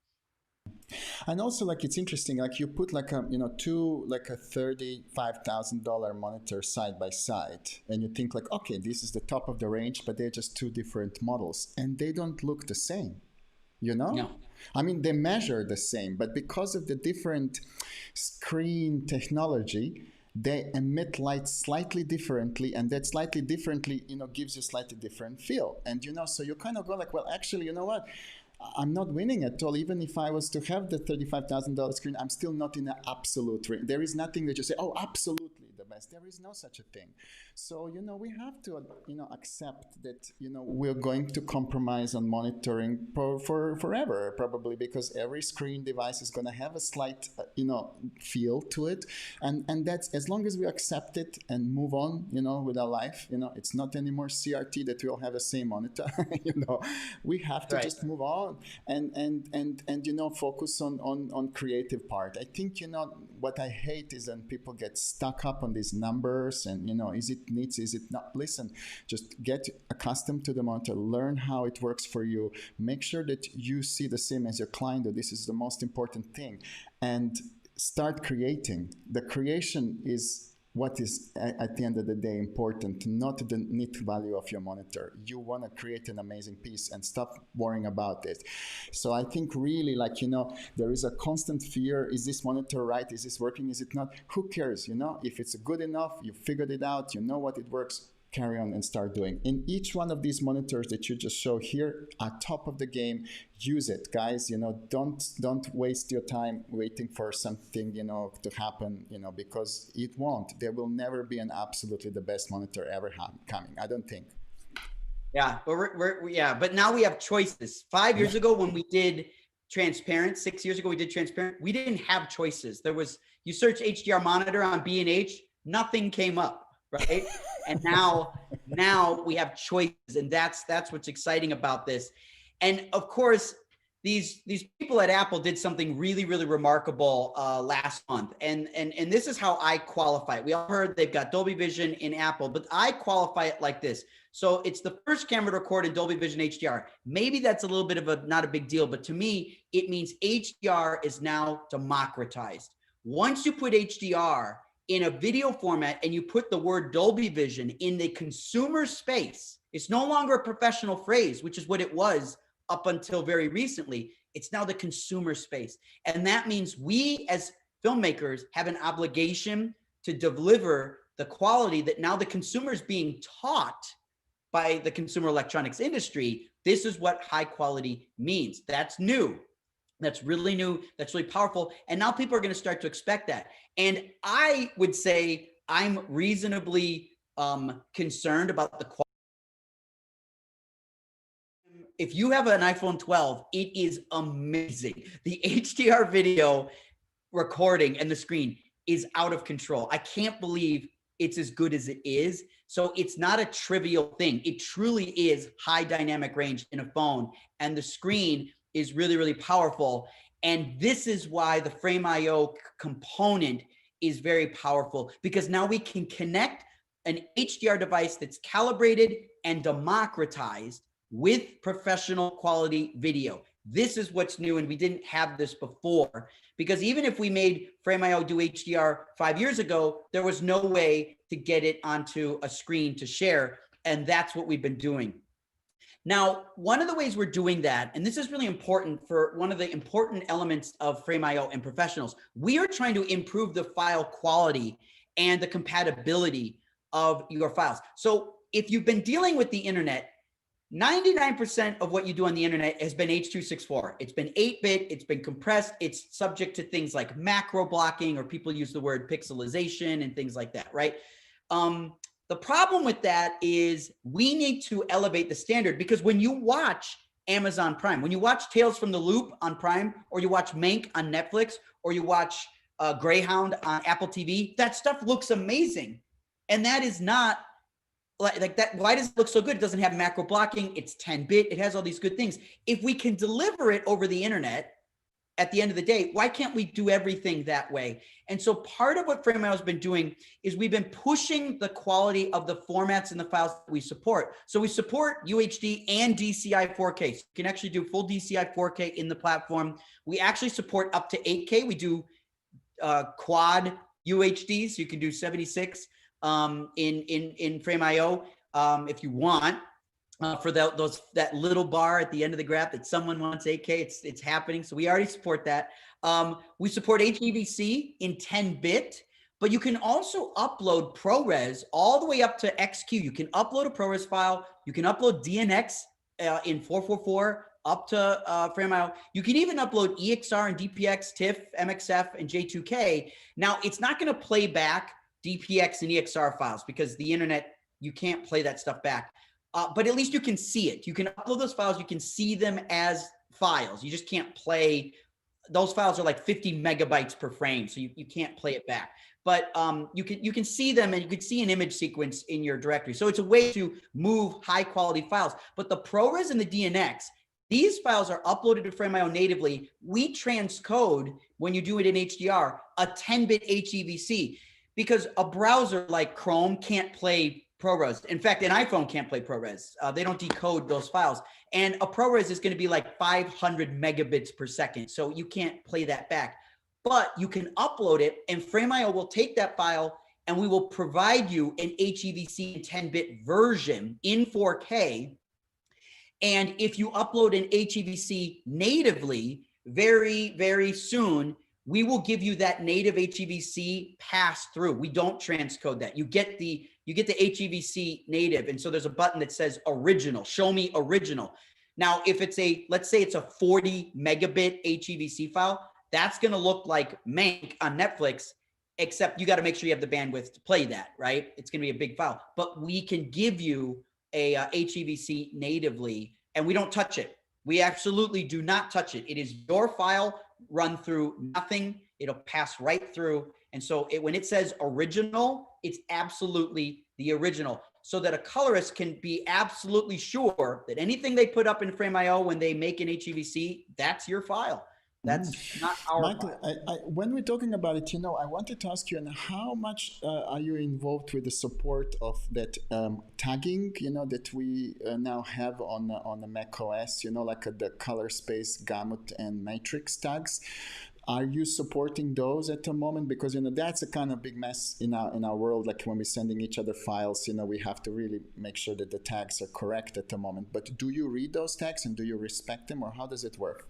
And also, like, it's interesting, like, you put like a, you know, two, like a $35,000 monitor side by side, and you think like, okay, this is the top of the range, but they're just two different models, and they don't look the same. You know? No. I mean, they measure the same, but because of the different screen technology, they emit light slightly differently, and that slightly differently, you know, gives you slightly different feel. And, you know, so you kind of go like, well, actually, you know what? I'm not winning at all. Even if I was to have the $35,000 screen, I'm still not in an absolute range. There is nothing that you say, oh, absolutely the best. There is no such a thing. So, you know, we have to, you know, accept that, you know, we're going to compromise on monitoring for forever, probably, because every screen device is going to have a slight, you know, feel to it. And that's, as long as we accept it and move on, you know, with our life, you know, it's not anymore CRT that we all have the same monitor, you know, we have to just move on and you know, focus on creative part. I think, you know, what I hate is when people get stuck up on these numbers and, you know, is it needs, is it not? Listen, just get accustomed to the monitor, learn how it works for you, make sure that you see the same as your client, that this is the most important thing, and start creating. The creation is what is at the end of the day important, not the net value of your monitor. You want to create an amazing piece and stop worrying about it. So I think really, like, you know, there is a constant fear. Is this monitor right? Is this working? Is it not? Who cares? You know, if it's good enough, you figured it out, you know what it works, carry on and start doing. In each one of these monitors that you just show here, at top of the game, use it, guys. You know, don't waste your time waiting for something, you know, to happen, you know, because it won't. There will never be an absolutely the best monitor ever coming. I don't think. Yeah, but now we have choices. 5 years ago when we did transparent, 6 years ago we did transparent, we didn't have choices. There was, you search HDR monitor on B&H, nothing came up, right? And now we have choices, and that's what's exciting about this. And of course, these people at Apple did something really, really remarkable last month. And this is how I qualify it. We all heard they've got Dolby Vision in Apple, but I qualify it like this. So it's the first camera to record in Dolby Vision HDR. Maybe that's a little bit of not a big deal, but to me, it means HDR is now democratized. Once you put HDR in a video format and you put the word Dolby Vision in the consumer space, it's no longer a professional phrase, which is what it was up until very recently. It's now the consumer space. And that means we as filmmakers have an obligation to deliver the quality that now the consumer is being taught by the consumer electronics industry. This is what high quality means. That's new. That's really new. That's really powerful. And now people are going to start to expect that. And I would say I'm reasonably concerned about the quality. If you have an iPhone 12, it is amazing. The HDR video recording and the screen is out of control. I can't believe it's as good as it is. So it's not a trivial thing. It truly is high dynamic range in a phone, and the screen is really, really powerful. And this is why the Frameio component is very powerful, because now we can connect an HDR device that's calibrated and democratized with professional quality video. This is what's new, and we didn't have this before, because even if we made Frameio do HDR 5 years ago, there was no way to get it onto a screen to share, and that's what we've been doing. Now, one of the ways we're doing that, and this is really important for one of the important elements of Frameio and professionals, we are trying to improve the file quality and the compatibility of your files. So if you've been dealing with the internet, 99% of what you do on the internet has been H.264. It's been 8-bit, it's been compressed, it's subject to things like macro blocking, or people use the word pixelization and things like that, right? The problem with that is we need to elevate the standard, because when you watch Amazon Prime, when you watch Tales from the Loop on Prime, or you watch Mank on Netflix, or you watch Greyhound on Apple TV, that stuff looks amazing. And that is not like that. Why does it look so good? It doesn't have macro blocking. It's 10-bit. It has all these good things. If we can deliver it over the internet, at the end of the day, why can't we do everything that way? And so part of what Frameio has been doing is we've been pushing the quality of the formats and the files that we support. So we support UHD and DCI 4K. So you can actually do full DCI 4K in the platform. We actually support up to 8K. We do quad UHD, so you can do 76 in Frameio if you want. For that little bar at the end of the graph that someone wants 8K, it's happening. So we already support that. We support HEVC in 10-bit, but you can also upload ProRes all the way up to XQ. You can upload a ProRes file. You can upload DNX in 444 up to Frameio. You can even upload EXR and DPX, TIFF, MXF, and J2K. Now, it's not going to play back DPX and EXR files, because the internet, you can't play that stuff back. But at least you can see it. You can upload those files. You can see them as files. You just can't play. Those files are like 50 megabytes per frame, so you can't play it back. But you can see them, and you can see an image sequence in your directory. So it's a way to move high quality files. But the ProRes and the DNX, these files are uploaded to Frameio natively. We transcode, when you do it in HDR, a 10-bit HEVC, because a browser like Chrome can't play ProRes. In fact, an iPhone can't play ProRes. They don't decode those files. And a ProRes is going to be like 500 megabits per second. So you can't play that back. But you can upload it, and Frameio will take that file, and we will provide you an HEVC 10-bit version in 4K. And if you upload an HEVC natively, very, very soon, we will give you that native HEVC pass through. We don't transcode that. You get the HEVC native. And so there's a button that says original, show me original. Now, if it's let's say it's a 40 megabit HEVC file, that's going to look like Mank on Netflix, except you got to make sure you have the bandwidth to play that, right? It's going to be a big file, but we can give you a HEVC natively, and we don't touch it. We absolutely do not touch it. It is your file, run through nothing. It'll pass right through. And so when it says original, it's absolutely the original. so that a colorist can be absolutely sure that anything they put up in Frameio when they make an HEVC, that's your file. That's not our Michael, file. when we're talking about it, I wanted to ask you, and how much are you involved with the support of that tagging, that we now have on the Mac OS, like the color space, gamut, and matrix tags? Are you supporting those at the moment? Because that's a kind of big mess in our world. Like when we're sending each other files, we have to really make sure that the tags are correct at the moment. But do you read those tags and do you respect them, or how does it work?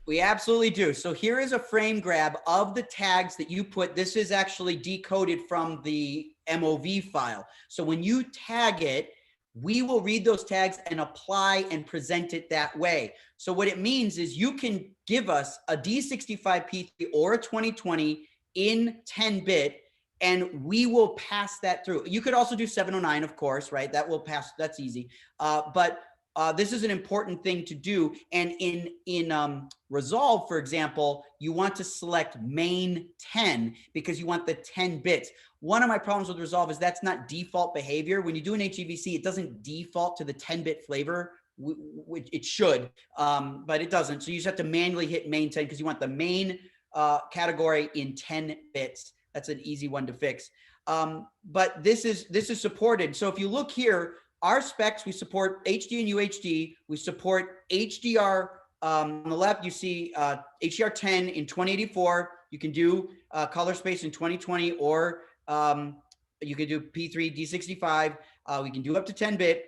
We absolutely do. So here is a frame grab of the tags that you put. This is actually decoded from the MOV file. So when you tag it, we will read those tags and apply and present it that way. So what it means is you can give us a D65P3 or a 2020 in 10-bit, and we will pass that through. You could also do 709, of course, right? That will pass. That's easy. But this is an important thing to do. And in Resolve, for example, you want to select main 10 because you want the 10 bits. One of my problems with Resolve is that's not default behavior. When you do an HEVC, it doesn't default to the 10-bit flavor, which it should, but it doesn't. So you just have to manually hit main 10 because you want the main category in 10 bits. That's an easy one to fix. But this is supported. So if you look here, our specs, we support HD and UHD. We support HDR. On the left, you see HDR 10 in 2084. You can do color space in 2020, or you can do P3 D65. We can do up to 10-bit.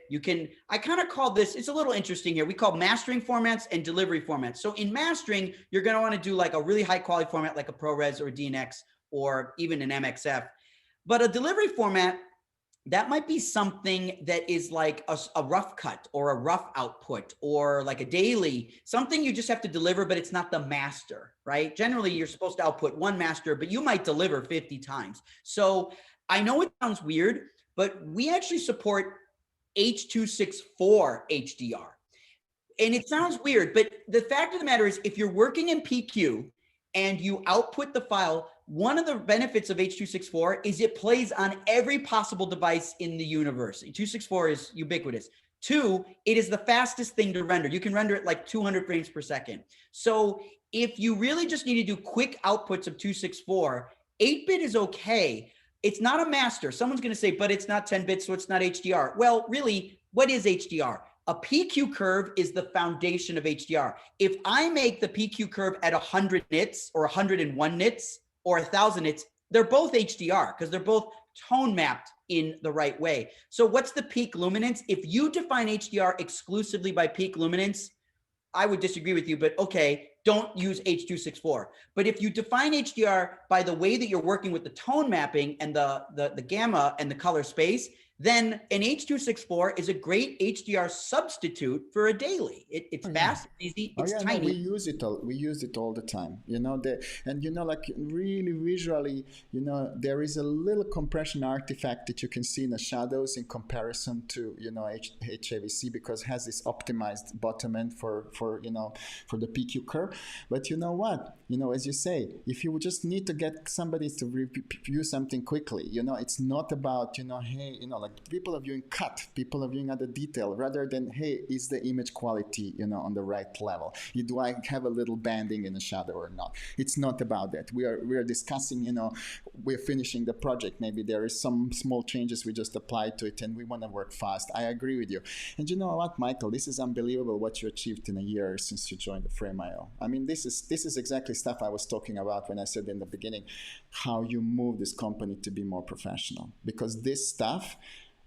I kind of call this, it's a little interesting here. We call mastering formats and delivery formats. So in mastering, you're going to want to do like a really high quality format like a ProRes or a DNX or even an MXF. But a delivery format, that might be something that is like a rough cut or a rough output or like a daily, something you just have to deliver, but it's not the master, right? Generally, you're supposed to output one master, but you might deliver 50 times. So I know it sounds weird, but we actually support H.264 HDR. And it sounds weird, but the fact of the matter is if you're working in PQ and you output the file, one of the benefits of H.264 is it plays on every possible device in the universe. H.264 is ubiquitous. Two, it is the fastest thing to render. You can render it like 200 frames per second. So if you really just need to do quick outputs of 264, 8-bit is okay. It's not a master. Someone's going to say, but it's not 10 bits, so it's not HDR. Well, really, what is HDR? A PQ curve is the foundation of HDR. If I make the PQ curve at 100 nits or 101 nits, or 1,000 nits, they're both HDR because they're both tone mapped in the right way. So what's the peak luminance? If you define HDR exclusively by peak luminance, I would disagree with you, but okay, don't use H.264. But if you define HDR by the way that you're working with the tone mapping and the gamma and the color space, then an H.264 is a great HDR substitute for a daily. It's fast, easy, it's tiny. No, we use it all the time. Like really visually, there is a little compression artifact that you can see in the shadows in comparison to HAVC because it has this optimized bottom end for the PQ curve. But you know what? As you say, if you just need to get somebody to review something quickly, it's not about hey, like people are viewing cut, people are viewing other detail rather than, hey, is the image quality, on the right level? Do I have a little banding in the shadow or not? It's not about that. We are discussing, we're finishing the project. Maybe there is some small changes we just applied to it and we want to work fast. I agree with you. And you know what, Michael, this is unbelievable what you achieved in a year since you joined the Frameio. I mean, this is exactly stuff I was talking about when I said in the beginning, how you move this company to be more professional, because this stuff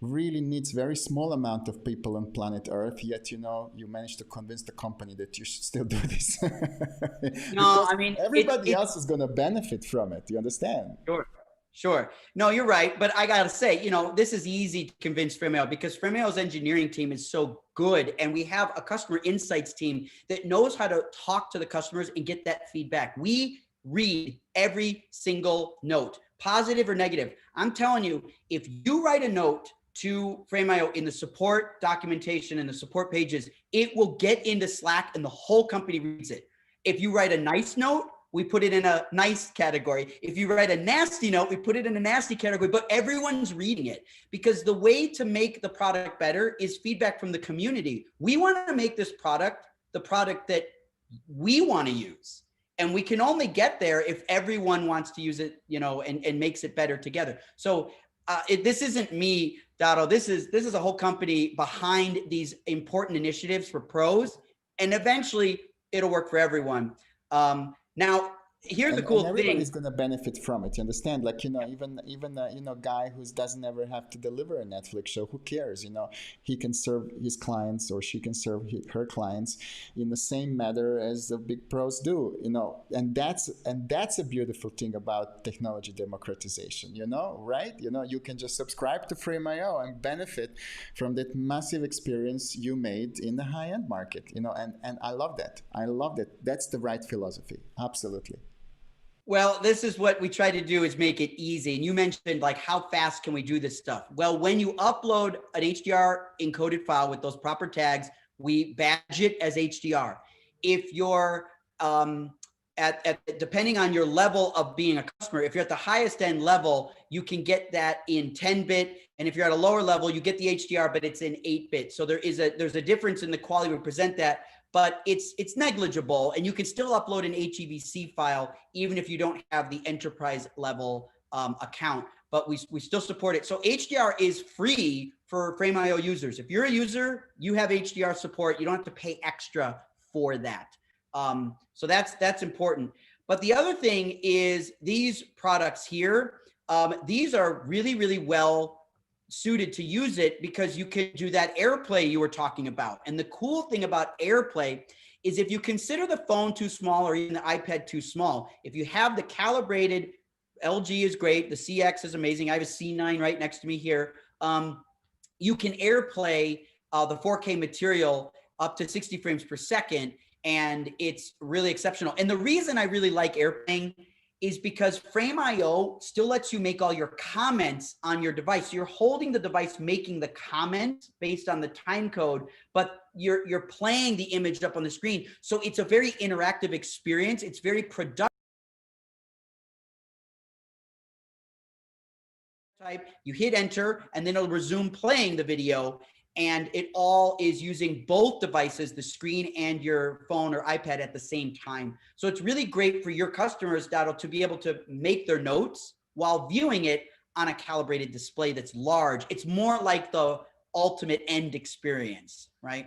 really needs very small amount of people on planet Earth, yet you managed to convince the company that you should still do this. No, I mean everybody else is going to benefit from it. You understand? Sure. No, you're right. But I got to say, this is easy to convince Frameio because Frameio's engineering team is so good. And we have a customer insights team that knows how to talk to the customers and get that feedback. We read every single note, positive or negative. I'm telling you, if you write a note to Frameio in the support documentation and the support pages, it will get into Slack and the whole company reads it. If you write a nice note, we put it in a nice category. If you write a nasty note, we put it in a nasty category, but everyone's reading it, because the way to make the product better is feedback from the community. We want to make this product the product that we want to use. And we can only get there if everyone wants to use it, you know, and makes it better together. So this isn't me, Dado. This is a whole company behind these important initiatives for pros, and eventually it'll work for everyone. Now, here's the cool thing. Everybody's going to benefit from it. You understand? Like, you know, even you know, guy who doesn't ever have to deliver a Netflix show, who cares? You know, he can serve his clients, or she can serve her clients in the same manner as the big pros do. You know, and that's a beautiful thing about technology democratization. You know, right? You know, you can just subscribe to Frameio and benefit from that massive experience you made in the high-end market. You know, and I love that. I love that. That's the right philosophy. Absolutely. Well, this is what we try to do, is make it easy. And you mentioned, like, how fast can we do this stuff? Well, when you upload an HDR encoded file with those proper tags, we badge it as HDR. If you're depending on your level of being a customer, if you're at the highest end level, you can get that in 10-bit. And if you're at a lower level, you get the HDR, but it's in 8-bit. So there's a difference in the quality we present that, but it's negligible, and you can still upload an HEVC file even if you don't have the enterprise level account, but we still support it. So HDR is free for Frameio users. If you're a user, you have HDR support. You don't have to pay extra for that. So that's important. But the other thing is, these products here, these are really, really well suited to use it, because you can do that AirPlay you were talking about. And the cool thing about AirPlay is, if you consider the phone too small, or even the iPad too small, if you have the calibrated, LG is great, the CX is amazing, I have a C9 right next to me here, you can AirPlay the 4K material up to 60 frames per second, and it's really exceptional. And the reason I really like AirPlaying is because Frameio still lets you make all your comments on your device. So you're holding the device, making the comments based on the time code, but you're playing the image up on the screen. So it's a very interactive experience. It's very productive. You hit enter, and then it'll resume playing the video. And it all is using both devices, the screen and your phone or iPad, at the same time. So it's really great for your customers, Dado, to be able to make their notes while viewing it on a calibrated display that's large. It's more like the ultimate end experience, right?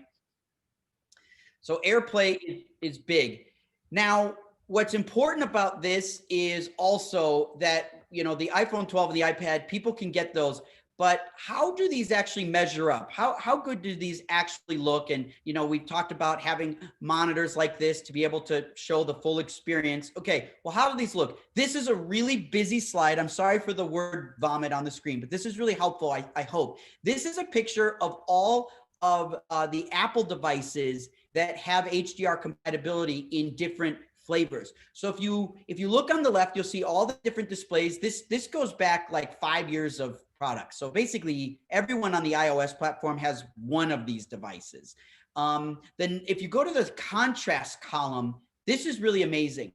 So AirPlay is big. Now, what's important about this is also that, you know, the iPhone 12 and the iPad, people can get those. But how do these actually measure up? How good do these actually look? And, you know, we've talked about having monitors like this to be able to show the full experience. Okay, well, how do these look? This is a really busy slide. I'm sorry for the word vomit on the screen, but this is really helpful, I hope. This is a picture of all of the Apple devices that have HDR compatibility in different flavors. So if you look on the left, you'll see all the different displays. This goes back like 5 years of products. So basically everyone on the iOS platform has one of these devices. Then if you go to the contrast column, this is really amazing.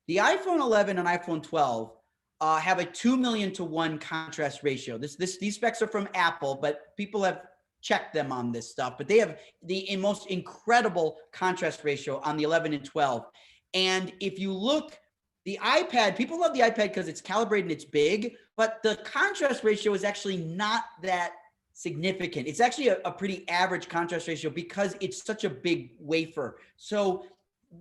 The iPhone 11 and iPhone 12 have a 2 million to 1 contrast ratio. These specs are from Apple, but people have checked them on this stuff, but they have the most incredible contrast ratio on the 11 and 12. And if you look, the iPad, people love the iPad because it's calibrated and it's big, but the contrast ratio is actually not that significant. It's actually a pretty average contrast ratio because it's such a big wafer. So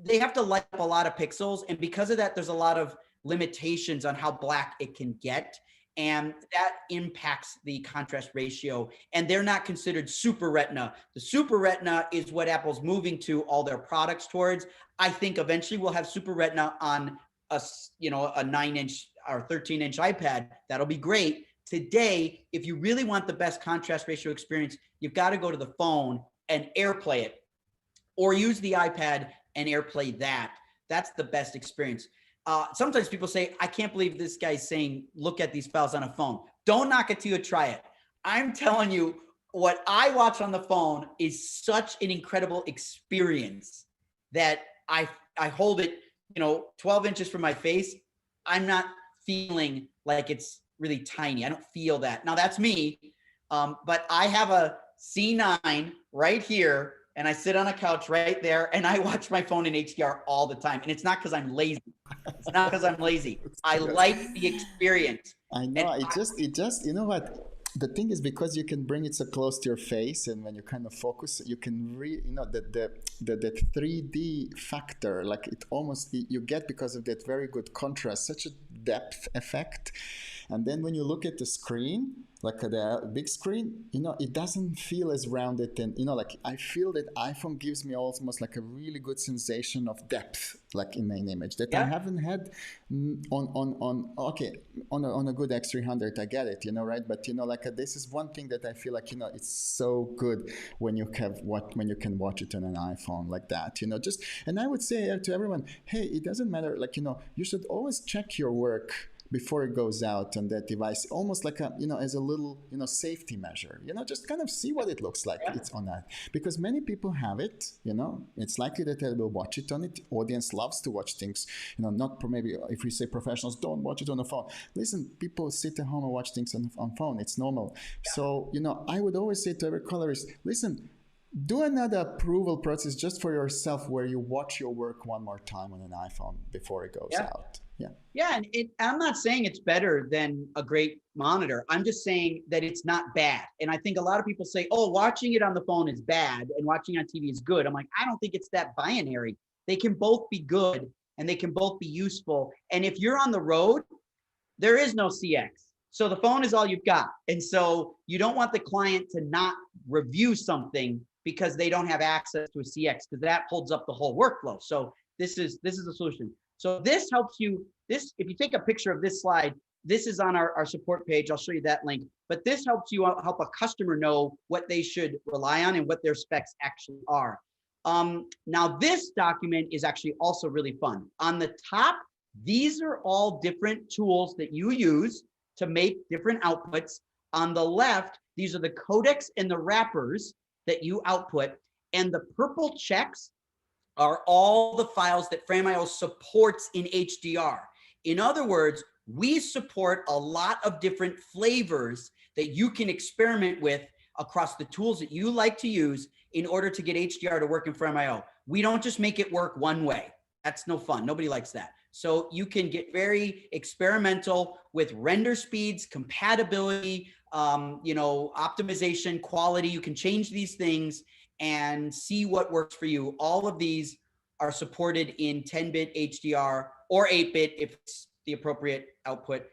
they have to light up a lot of pixels. And because of that, there's a lot of limitations on how black it can get. And that impacts the contrast ratio. And they're not considered super retina. The super retina is what Apple's moving to all their products towards. I think eventually we'll have super retina on a 9-inch or 13-inch iPad. That'll be great. Today, if you really want the best contrast ratio experience, you've got to go to the phone and AirPlay it, or use the iPad and AirPlay that. That's the best experience. Sometimes people say, I can't believe this guy's saying, look at these files on a phone. Don't knock it till you try it. I'm telling you, what I watch on the phone is such an incredible experience that I hold it 12 inches from my face, I'm not feeling like it's really tiny. I don't feel that. Now that's me. But I have a C9 right here, and I sit on a couch right there, and I watch my phone in HDR all the time. And it's not because I'm lazy. It's not because I'm lazy. I like the experience. I know. It just, you know what? The thing is, because you can bring it so close to your face, and when you kind of focus, you can the 3D factor, like it almost you get, because of that very good contrast, such a depth effect. And then when you look at the screen, like the big screen, it doesn't feel as rounded, and like I feel that iPhone gives me almost like a really good sensation of depth, like in an image that I haven't had on a good X300. I get it, right? But like this is one thing that I feel like it's so good when you can watch it on an iPhone like that, and I would say to everyone, hey, it doesn't matter, like you should always check your work before it goes out on that device, almost like as a little safety measure, just kind of see what it looks like. It's on that, because many people have it, it's likely that they will watch it on it. Audience loves to watch things, not maybe if we say professionals don't watch it on the phone. Listen, people sit at home and watch things on phone. It's normal. So I would always say to every colorist, listen, do another approval process just for yourself, where you watch your work one more time on an iPhone before it goes out. Yeah, and I'm not saying it's better than a great monitor. I'm just saying that it's not bad. And I think a lot of people say, oh, watching it on the phone is bad and watching on TV is good. I'm like, I don't think it's that binary. They can both be good and they can both be useful. And if you're on the road, there is no CX. So the phone is all you've got. And so you don't want the client to not review something because they don't have access to a CX, because that holds up the whole workflow. So this is a solution. So this helps you, if you take a picture of this slide, this is on our support page. I'll show you that link. But this helps you help a customer know what they should rely on and what their specs actually are. Now this document is actually also really fun. On the top, these are all different tools that you use to make different outputs. On the left, these are the codecs and the wrappers that you output. And the purple checks are all the files that Frameio supports in HDR. In other words, we support a lot of different flavors that you can experiment with across the tools that you like to use in order to get HDR to work in Frameio. We don't just make it work one way. That's no fun. Nobody likes that. So you can get very experimental with render speeds, compatibility, optimization, quality. You can change these things and see what works for you. All of these are supported in 10-bit HDR or 8-bit if it's the appropriate output.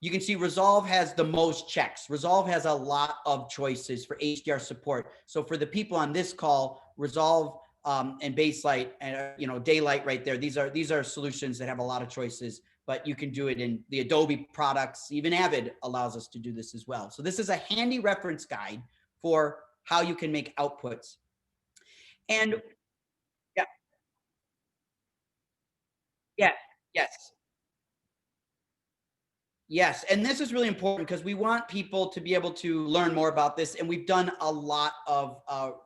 You can see Resolve has the most checks. Resolve has a lot of choices for HDR support. So for the people on this call, Resolve and Baselight and Daylight right there, these are solutions that have a lot of choices, but you can do it in the Adobe products. Even Avid allows us to do this as well. So this is a handy reference guide for how you can make outputs. And yes. And this is really important because we want people to be able to learn more about this. And we've done a lot of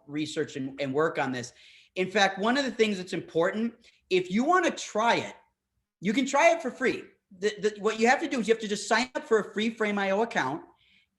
research and work on this. In fact, one of the things that's important, if you want to try it, you can try it for free. What you have to do is you have to just sign up for a free Frameio account.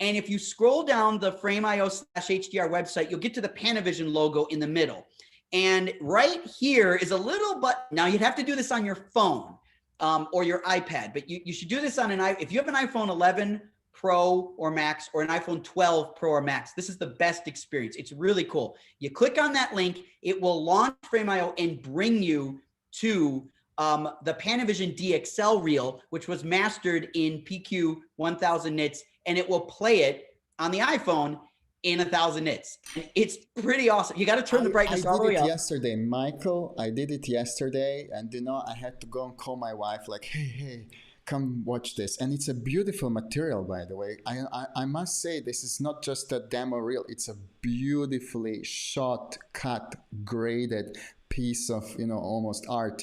And if you scroll down the Frameio/HDR website, you'll get to the Panavision logo in the middle. And right here is a little button. Now you'd have to do this on your phone or your iPad, but you should do this on if you have an iPhone 11 Pro or Max or an iPhone 12 Pro or Max, this is the best experience. It's really cool. You click on that link, it will launch Frameio and bring you to the Panavision DXL reel, which was mastered in PQ 1000 nits, and it will play it on the iPhone in 1000 nits. It's pretty awesome. You got to turn the brightness all the way up. I did it yesterday, Michael. I did it yesterday, and I had to go and call my wife, like, hey, come watch this. And it's a beautiful material, by the way. I must say, this is not just a demo reel. It's a beautifully shot, cut, graded piece of almost art.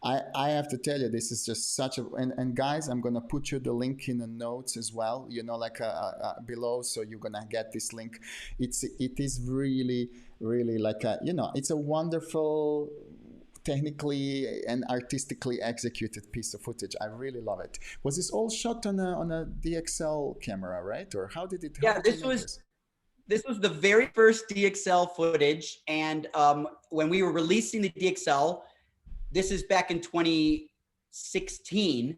I have to tell you, this is just such a and guys, I'm gonna put you the link in the notes as well, like below, so you're gonna get this link. It is really like it's a wonderful technically and artistically executed piece of footage. I really love it. Was this all shot on a DXL camera, right? Or how did it? Yeah, this was the very first DXL footage, and when we were releasing the DXL, this is back in 2016.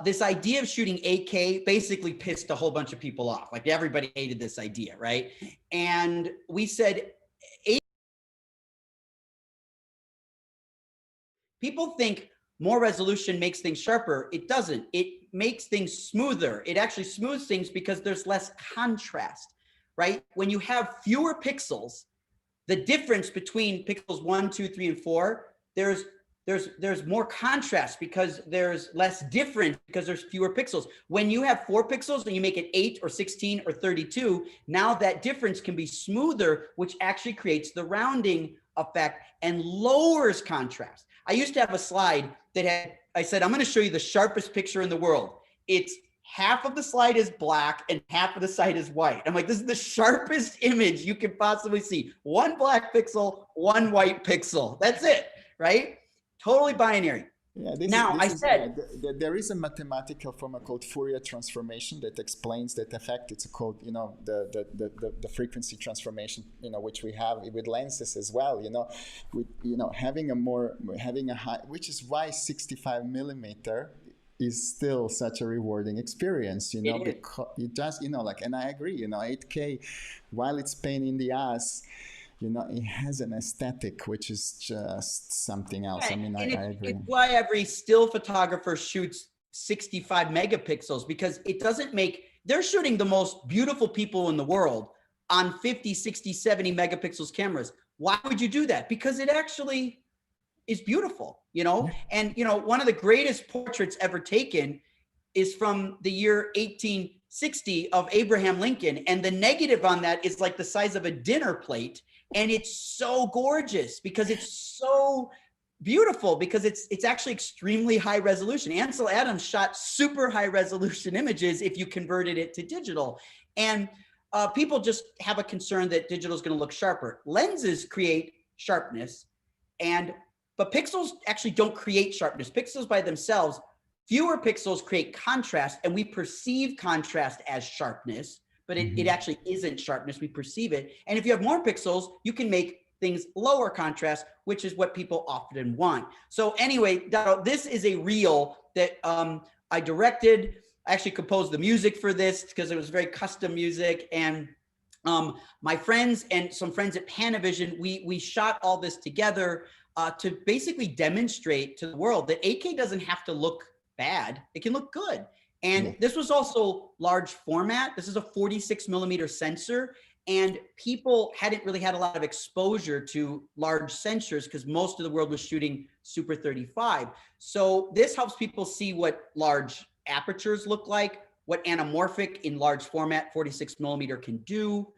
This idea of shooting 8K basically pissed a whole bunch of people off. Like everybody hated this idea, right? And we said, people think more resolution makes things sharper. It doesn't. It makes things smoother. It actually smooths things because there's less contrast, right? When you have fewer pixels, the difference between pixels 1, 2, 3, and 4, there's more contrast because there's less difference because there's fewer pixels. When you have 4 pixels and you make it 8 or 16 or 32, now that difference can be smoother, which actually creates the rounding effect and lowers contrast. I used to have a slide that had, I said, I'm going to show you the sharpest picture in the world. It's half of the slide is black and half of the side is white. I'm like, this is the sharpest image you can possibly see. 1 black pixel, 1 white pixel. That's it, right? Totally binary. Yeah, there is a mathematical formula called Fourier transformation that explains that effect. It's called, the frequency transformation, which we have with lenses as well. Having a high, which is why 65 millimeter is still such a rewarding experience. Because it does, and I agree. 8K, while it's pain in the ass, it has an aesthetic which is just something else. Yeah, I agree. It's why every still photographer shoots 65 megapixels, because it doesn't make, they're shooting the most beautiful people in the world on 50, 60, 70 megapixels cameras. Why would you do that? Because it actually is beautiful, And, one of the greatest portraits ever taken is from the year 1860 of Abraham Lincoln. And the negative on that is like the size of a dinner plate. And it's so gorgeous because it's so beautiful, because it's actually extremely high resolution. Ansel Adams shot super high resolution images if you converted it to digital. And people just have a concern that digital is going to look sharper. Lenses create sharpness, but pixels actually don't create sharpness. Pixels by themselves, fewer pixels create contrast, and we perceive contrast as sharpness. But it actually isn't sharpness. We perceive it. And if you have more pixels, you can make things lower contrast, which is what people often want. So anyway, Dado, this is a reel that I directed. I actually composed the music for this because it was very custom music. And my friends and some friends at Panavision, we shot all this together to basically demonstrate to the world that 8K doesn't have to look bad. It can look good. And this was also large format. This is a 46 millimeter sensor, and people hadn't really had a lot of exposure to large sensors because most of the world was shooting Super 35. So this helps people see what large apertures look like, what anamorphic in large format 46 millimeter can do.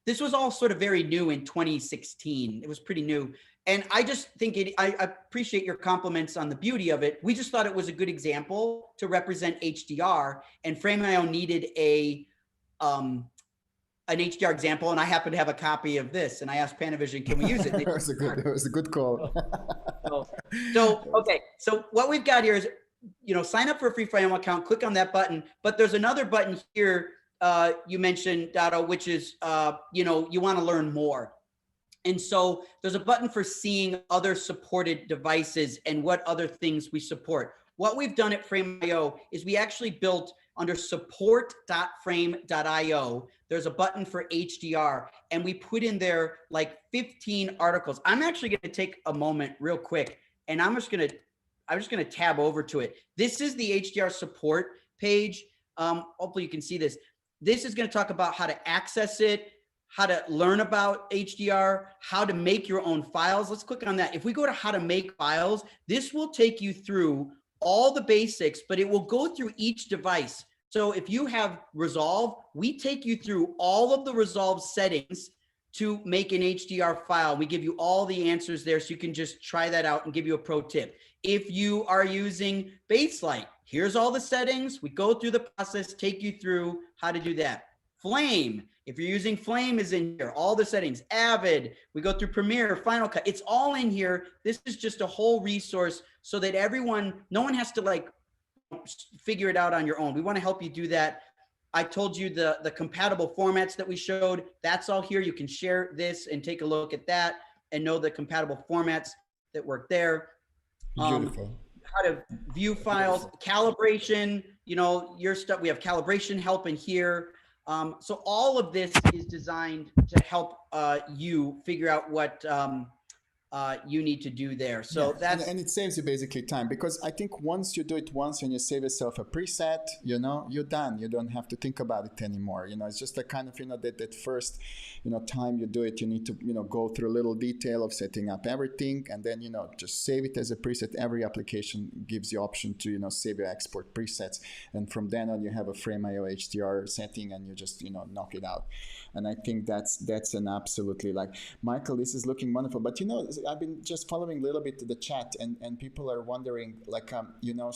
This was all sort of very new in 2016. It was pretty new. And I just think I appreciate your compliments on the beauty of it. We just thought it was a good example to represent HDR, and Frameio needed an HDR example, and I happen to have a copy of this, and I asked Panavision, can we use it? It was a good call. Okay, so what we've got here is, sign up for a free Frameio account, click on that button, but there's another button here you mentioned, Dado, which is, you want to learn more. And so there's a button for seeing other supported devices and what other things we support. What we've done at Frameio is we actually built under support.frame.io, there's a button for HDR, and we put in there like 15 articles. I'm actually going to take a moment real quick, and I'm just going to tab over to it. This is the HDR support page. Hopefully you can see this. This is going to talk about how to access it, how to learn about HDR, how to make your own files. Let's click on that. If we go to how to make files, this will take you through all the basics, but it will go through each device. So if you have Resolve, we take you through all of the Resolve settings to make an HDR file. We give you all the answers there, so you can just try that out and give you a pro tip. If you are using Baselight, here's all the settings. We go through the process, take you through how to do that. Flame. If you're using Flame is in here, all the settings, Avid, we go through Premiere, Final Cut, it's all in here. This is just a whole resource so that everyone, no one has to like figure it out on your own. We want to help you do that. I told you the compatible formats that we showed, that's all here. You can share this and take a look at that and know the compatible formats that work there. Beautiful. How to view files, calibration, you know, your stuff. We have calibration help in here. So all of this is designed to help you figure out what you need to do there. So that's and it saves you basically time, because I think once you do it once and you save yourself a preset, you know, you're done. You don't have to think about it anymore. You know, it's just a kind of, you know, that first, you know, time you do it, you need to, you know, go through a little detail of setting up everything, and then, you know, just save it as a preset. Every application gives you option to, you know, save your export presets, and from then on you have a Frameio HDR setting and you just, you know, knock it out. And I think that's an absolutely, like, Michael, this is looking wonderful. But, you know, I've been just following a little bit the chat, and people are wondering, like, you know,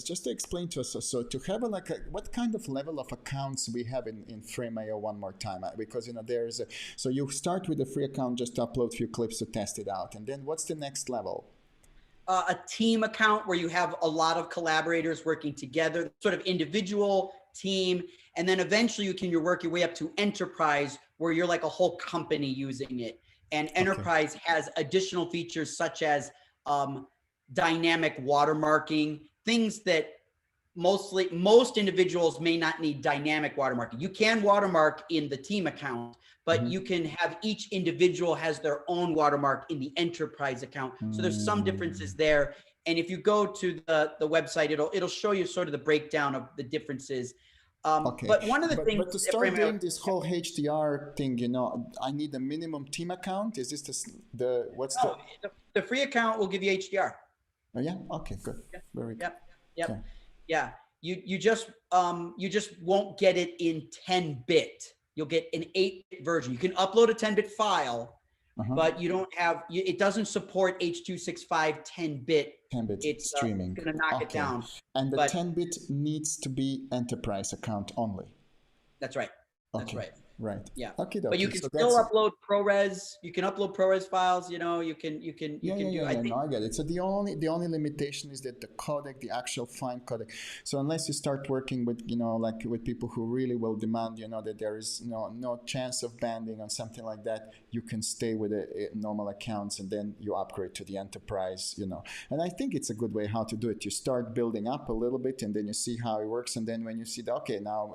just to explain to us, so to have what kind of level of accounts we have in Frameio one more time, because, you know, so you start with a free account, just upload a few clips to test it out, and then what's the next level? A team account where you have a lot of collaborators working together, sort of individual, team, and then eventually you work your way up to enterprise, where you're like a whole company using it. And enterprise has additional features such as dynamic watermarking, things that most individuals may not need dynamic watermarking. You can watermark in the team account, but you can have each individual has their own watermark in the enterprise account. So there's some differences there. And if you go to the website, it'll show you sort of the breakdown of the differences. But one of the things, but to start doing this whole HDR thing, you know, I need a minimum team account. Is this the free account will give you HDR? Oh yeah. Okay. Good. Yeah. Very good. Yep. Okay. Yeah. You just won't get it in 10-bit. You'll get an 8-bit version. You can upload a 10-bit file, but you don't have. It doesn't support H.265 10-bit. 10-bit it's streaming. Going to knock it down. And the 10-bit needs to be enterprise account only. That's right. That's right. Right. Yeah. Okay. But you can still upload ProRes. You can upload ProRes files. You know, you can do. I get it. So the only limitation is that the codec, the actual fine codec. So unless you start working with, you know, like with people who really will demand, you know, that there is no chance of banding or something like that, you can stay with the normal accounts, and then you upgrade to the enterprise, you know. And I think it's a good way how to do it. You start building up a little bit, and then you see how it works, and then when you see that, okay, now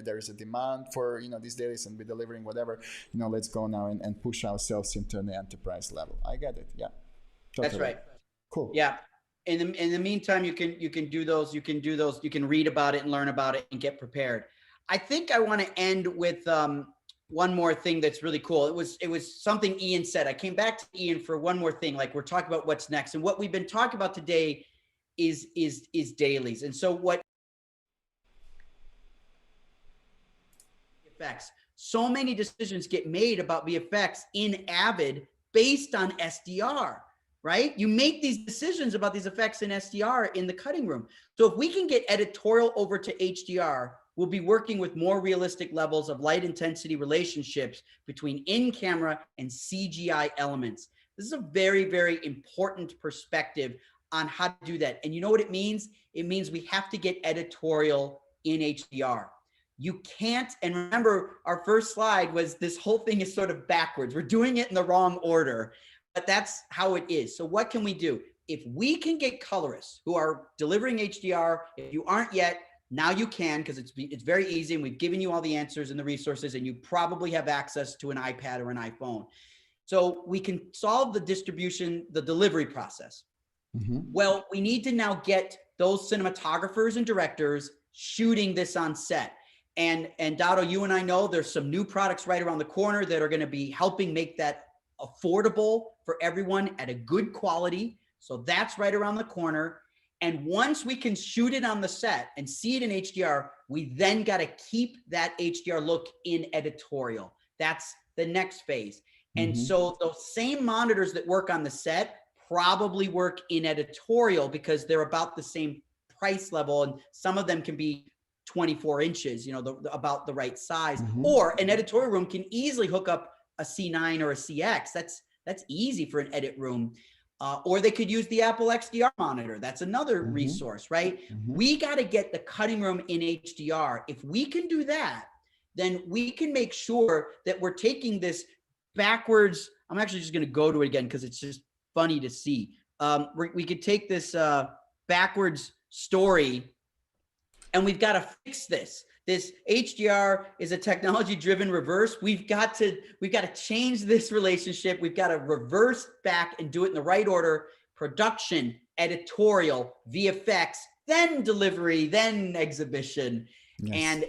there is a demand for, you know, these dailies, and we're delivering whatever, you know, let's go now and push ourselves into an enterprise level. I get it. Yeah. Totally. That's right. Cool. Yeah. In the meantime, you can do those. You can read about it and learn about it and get prepared. I think I want to end with one more thing that's really cool. It was something Ian said. I came back to Ian for one more thing. Like, we're talking about what's next, and what we've been talking about today is dailies. And so what effects? So many decisions get made about VFX in Avid based on SDR, right? You make these decisions about these effects in SDR in the cutting room. So if we can get editorial over to HDR, we'll be working with more realistic levels of light intensity relationships between in-camera and CGI elements. This is a very, very important perspective on how to do that. And you know what it means? It means we have to get editorial in HDR. You can't, and remember, our first slide was this whole thing is sort of backwards. We're doing it in the wrong order, but that's how it is. So what can we do? If we can get colorists who are delivering HDR, if you aren't yet, now you can, because it's very easy, and we've given you all the answers and the resources, and you probably have access to an iPad or an iPhone. So we can solve the distribution, the delivery process. Well, we need to now get those cinematographers and directors shooting this on set. And Dado, you and I know there's some new products right around the corner that are going to be helping make that affordable for everyone at a good quality. So that's right around the corner. And once we can shoot it on the set and see it in HDR, we then got to keep that HDR look in editorial. That's the next phase. And so those same monitors that work on the set probably work in editorial, because they're about the same price level, and some of them can be 24 inches, about the right size. Mm-hmm. Or an editorial room can easily hook up a C9 or a CX. That's easy for an edit room. Or they could use the Apple HDR monitor. That's another Mm-hmm. resource, right? Mm-hmm. We got to get the cutting room in HDR. If we can do that, then we can make sure that we're taking this backwards. I'm actually just going to go to it again because it's just funny to see. We could take this backwards story, and we've got to fix this. This HDR is a technology-driven reverse. We've got to change this relationship. We've got to reverse back and do it in the right order: production, editorial, VFX, then delivery, then exhibition. Yes. And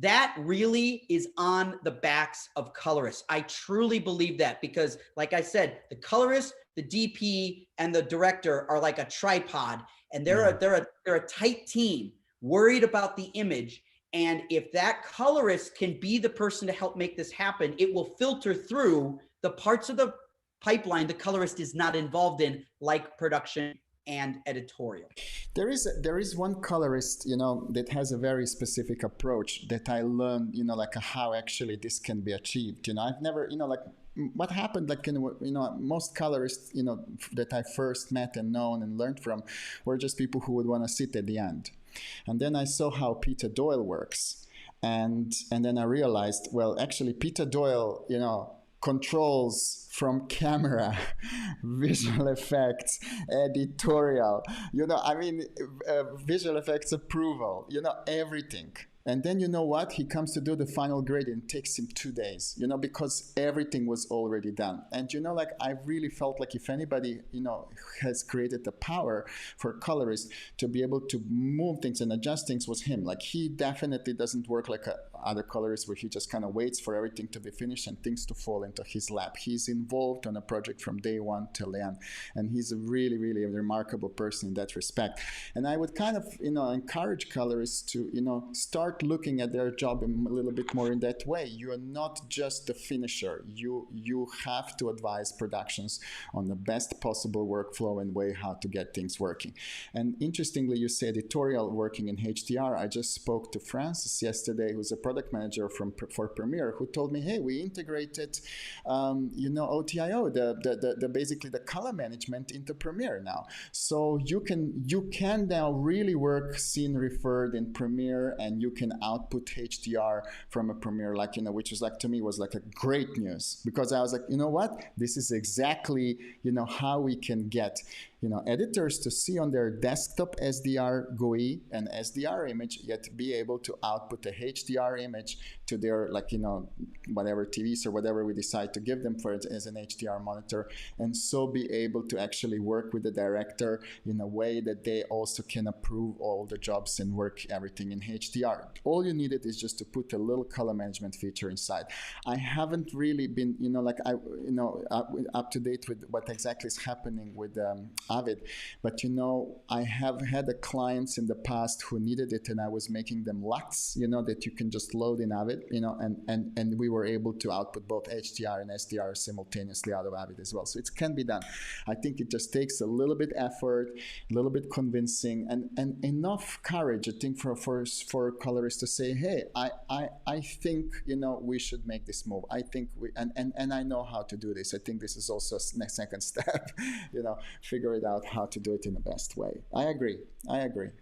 that really is on the backs of colorists. I truly believe that, because like I said, the colorist, the DP, and the director are like a tripod, and they're a tight team worried about the image. And if that colorist can be the person to help make this happen, it will filter through the parts of the pipeline the colorist is not involved in, like production and editorial. There is one colorist, that has a very specific approach that I learned, like how actually this can be achieved. I've never, like what happened, like, most colorists, that I first met and known and learned from were just people who would want to sit at the end. And then I saw how Peter Doyle works. And then I realized, well, actually Peter Doyle, controls from camera, visual effects, editorial, visual effects approval, everything. And then what? He comes to do the final grade and it takes him 2 days, because everything was already done. And I really felt like if anybody, has created the power for colorists to be able to move things and adjust things, was him. Like, he definitely doesn't work like other colorists where he just kind of waits for everything to be finished and things to fall into his lap. He's involved on a project from day one till the end. And he's a really, really remarkable person in that respect. And I would kind of, encourage colorists to, start looking at their job a little bit more in that way. You are not just the finisher. You have to advise productions on the best possible workflow and way how to get things working. And interestingly, you say editorial working in HDR. I just spoke to Francis yesterday, who's a product manager for Premiere, who told me, hey, we integrated, OTIO, the basically the color management into Premiere now. So you can now really work scene referred in Premiere, and you can output HDR from a Premiere, which was to me was a great news, because I was like, what? This is exactly, how we can get, editors to see on their desktop SDR GUI and SDR image, yet be able to output a HDR image to their, whatever TVs or whatever we decide to give them for it as an HDR monitor, and so be able to actually work with the director in a way that they also can approve all the jobs and work everything in HDR. All you needed is just to put a little color management feature inside. I haven't really been, up to date with what exactly is happening with Avid, but I have had clients in the past who needed it, and I was making them LUTs, that you can just load in Avid, and we were able to output both HDR and SDR simultaneously out of Avid as well. So it can be done. I think it just takes a little bit effort, a little bit convincing, and enough courage, I think, for colorists to say, hey, I think, we should make this move. I think and I know how to do this. I think this is also a second step, figure it out how to do it in the best way. I agree.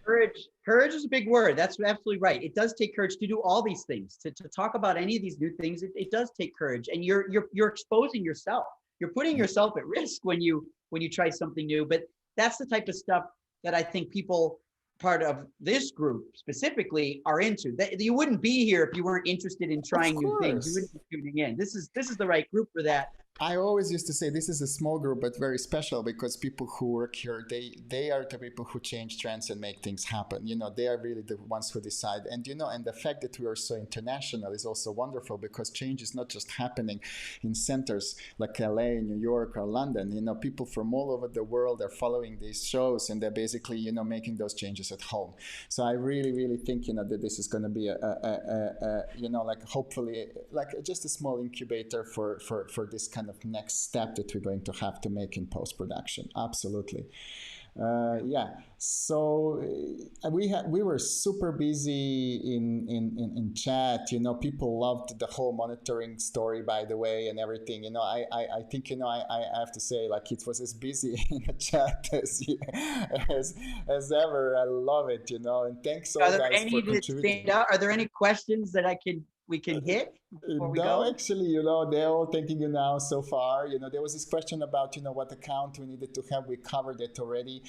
Courage is a big word. That's absolutely right. It does take courage to do all these things, to talk about any of these new things. It does take courage, and you're exposing yourself. You're putting yourself at risk when you try something new. But that's the type of stuff that I think people, part of this group specifically, are into. That you wouldn't be here if you weren't interested in trying new things. You wouldn't be tuning in. This is the right group for that. I always used to say this is a small group, but very special, because people who work here, they are the people who change trends and make things happen. They are really the ones who decide. And, and the fact that we are so international is also wonderful, because change is not just happening in centers like LA, New York, or London. People from all over the world are following these shows, and they're basically, making those changes at home. So I really, really think, that this is going to be hopefully, just a small incubator for this kind of next step that we're going to have to make in post-production. Absolutely. Yeah. So we were super busy in chat. You know, people loved the whole monitoring story, by the way, and everything. You know, I think, you know, I have to say, like, it was as busy in the chat as ever. I love it. You know, and thanks all Are there guys for any that contributing. stand out? Are there any questions that we can hit before we No, go? actually, you know, they're all thanking you now so far. You know, there was this question about, you know, what account we needed to have. We covered it already.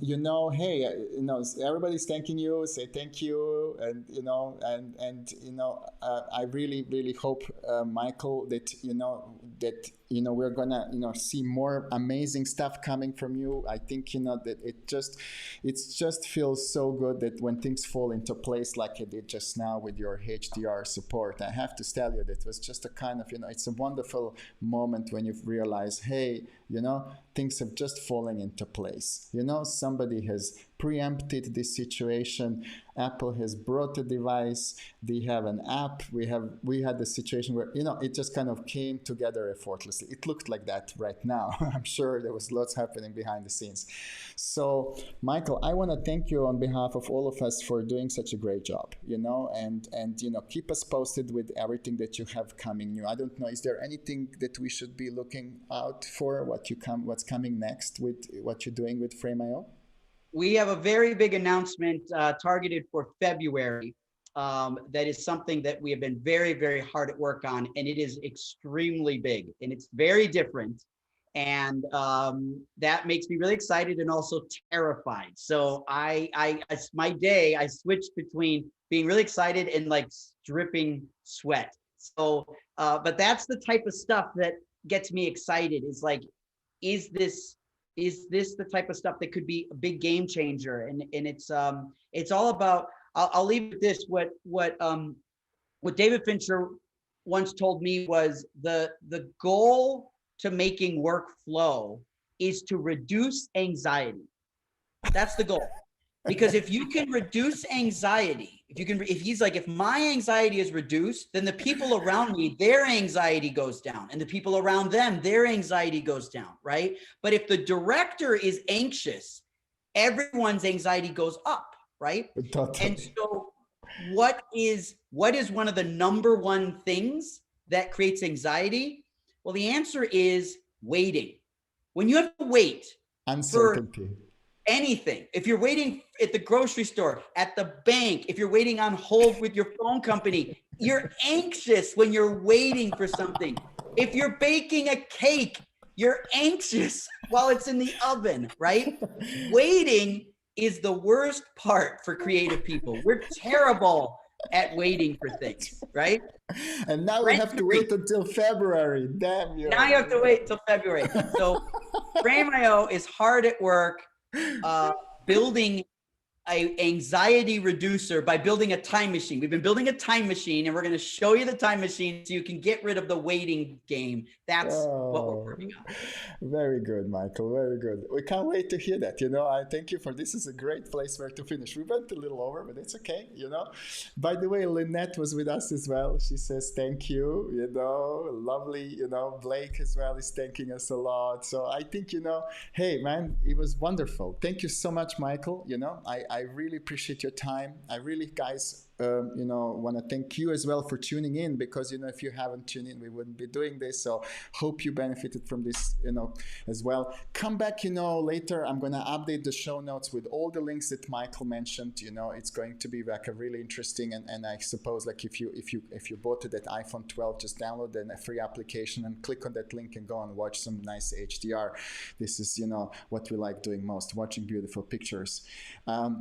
You know, hey, you know, everybody's thanking you. Say thank you, and you know, and you know, I really, really hope, Michael, that you know we're gonna, you know, see more amazing stuff coming from you. I think, you know, that it just feels so good that when things fall into place like it did just now with your HDR support. I have to tell you that it was just a kind of, you know, it's a wonderful moment when you realize, hey, you know, things have just fallen into place. You know, somebody has preempted this situation. Apple has brought a device. They have an app. We had the situation where, you know, it just kind of came together effortlessly. It looked like that right now. I'm sure there was lots happening behind the scenes. So, Michael, I want to thank you on behalf of all of us for doing such a great job. You know, and you know, keep us posted with everything that you have coming new. I don't know, is there anything that we should be looking out for? What's coming next with what you're doing with Frameio? We have a very big announcement targeted for February. That is something that we have been very, very hard at work on, and it is extremely big and it's very different. And that makes me really excited and also terrified. So my day, I switched between being really excited and like dripping sweat. So, but that's the type of stuff that gets me excited. Is like, is this the type of stuff that could be a big game changer? And it's all about, I'll leave it with this. What David Fincher once told me was the goal to making work flow is to reduce anxiety. That's the goal. Because if you can reduce anxiety, if he's like, if my anxiety is reduced, then the people around me, their anxiety goes down, and the people around them, their anxiety goes down, right? But if the director is anxious, everyone's anxiety goes up, right? Totally. And so what is one of the number one things that creates anxiety? Well, the answer is waiting. When you have to wait, uncertainty, anything. If you're waiting at the grocery store, at the bank, if you're waiting on hold with your phone company, you're anxious when you're waiting for something. If you're baking a cake, you're anxious while it's in the oven, right? Waiting is the worst part for creative people. We're terrible at waiting for things, right? And now we have to wait until February. Damn you. Now you have to wait until February. So Frameio is hard at work building a anxiety reducer by building a time machine. We've been building a time machine, and we're going to show you the time machine so you can get rid of the waiting game. That's what we're working on. Very good, Michael. Very good. We can't wait to hear that. You know, I thank you for this. Is a great place where to finish. We went a little over, but it's okay. You know. By the way, Lynette was with us as well. She says thank you. You know, lovely. You know, Blake as well is thanking us a lot. So I think, you know, hey man, it was wonderful. Thank you so much, Michael. You know, I really appreciate your time. I really, guys, you know, want to thank you as well for tuning in, because, you know, if you haven't tuned in, we wouldn't be doing this. So hope you benefited from this, you know, as well. Come back, you know, later. I'm going to update the show notes with all the links that Michael mentioned. You know, it's going to be like a really interesting, and I suppose like if you bought that iPhone 12, just download a free application and click on that link and go and watch some nice HDR. This is, you know, what we like doing most, watching beautiful pictures.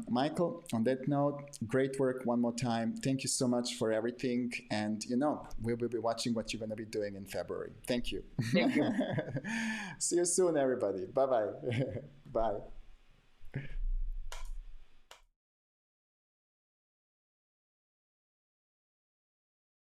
Michael, on that note, great work one more time. Thank you so much for everything. And, you know, we will be watching what you're going to be doing in February. Thank you. Thank you. See you soon, everybody. Bye-bye. Bye.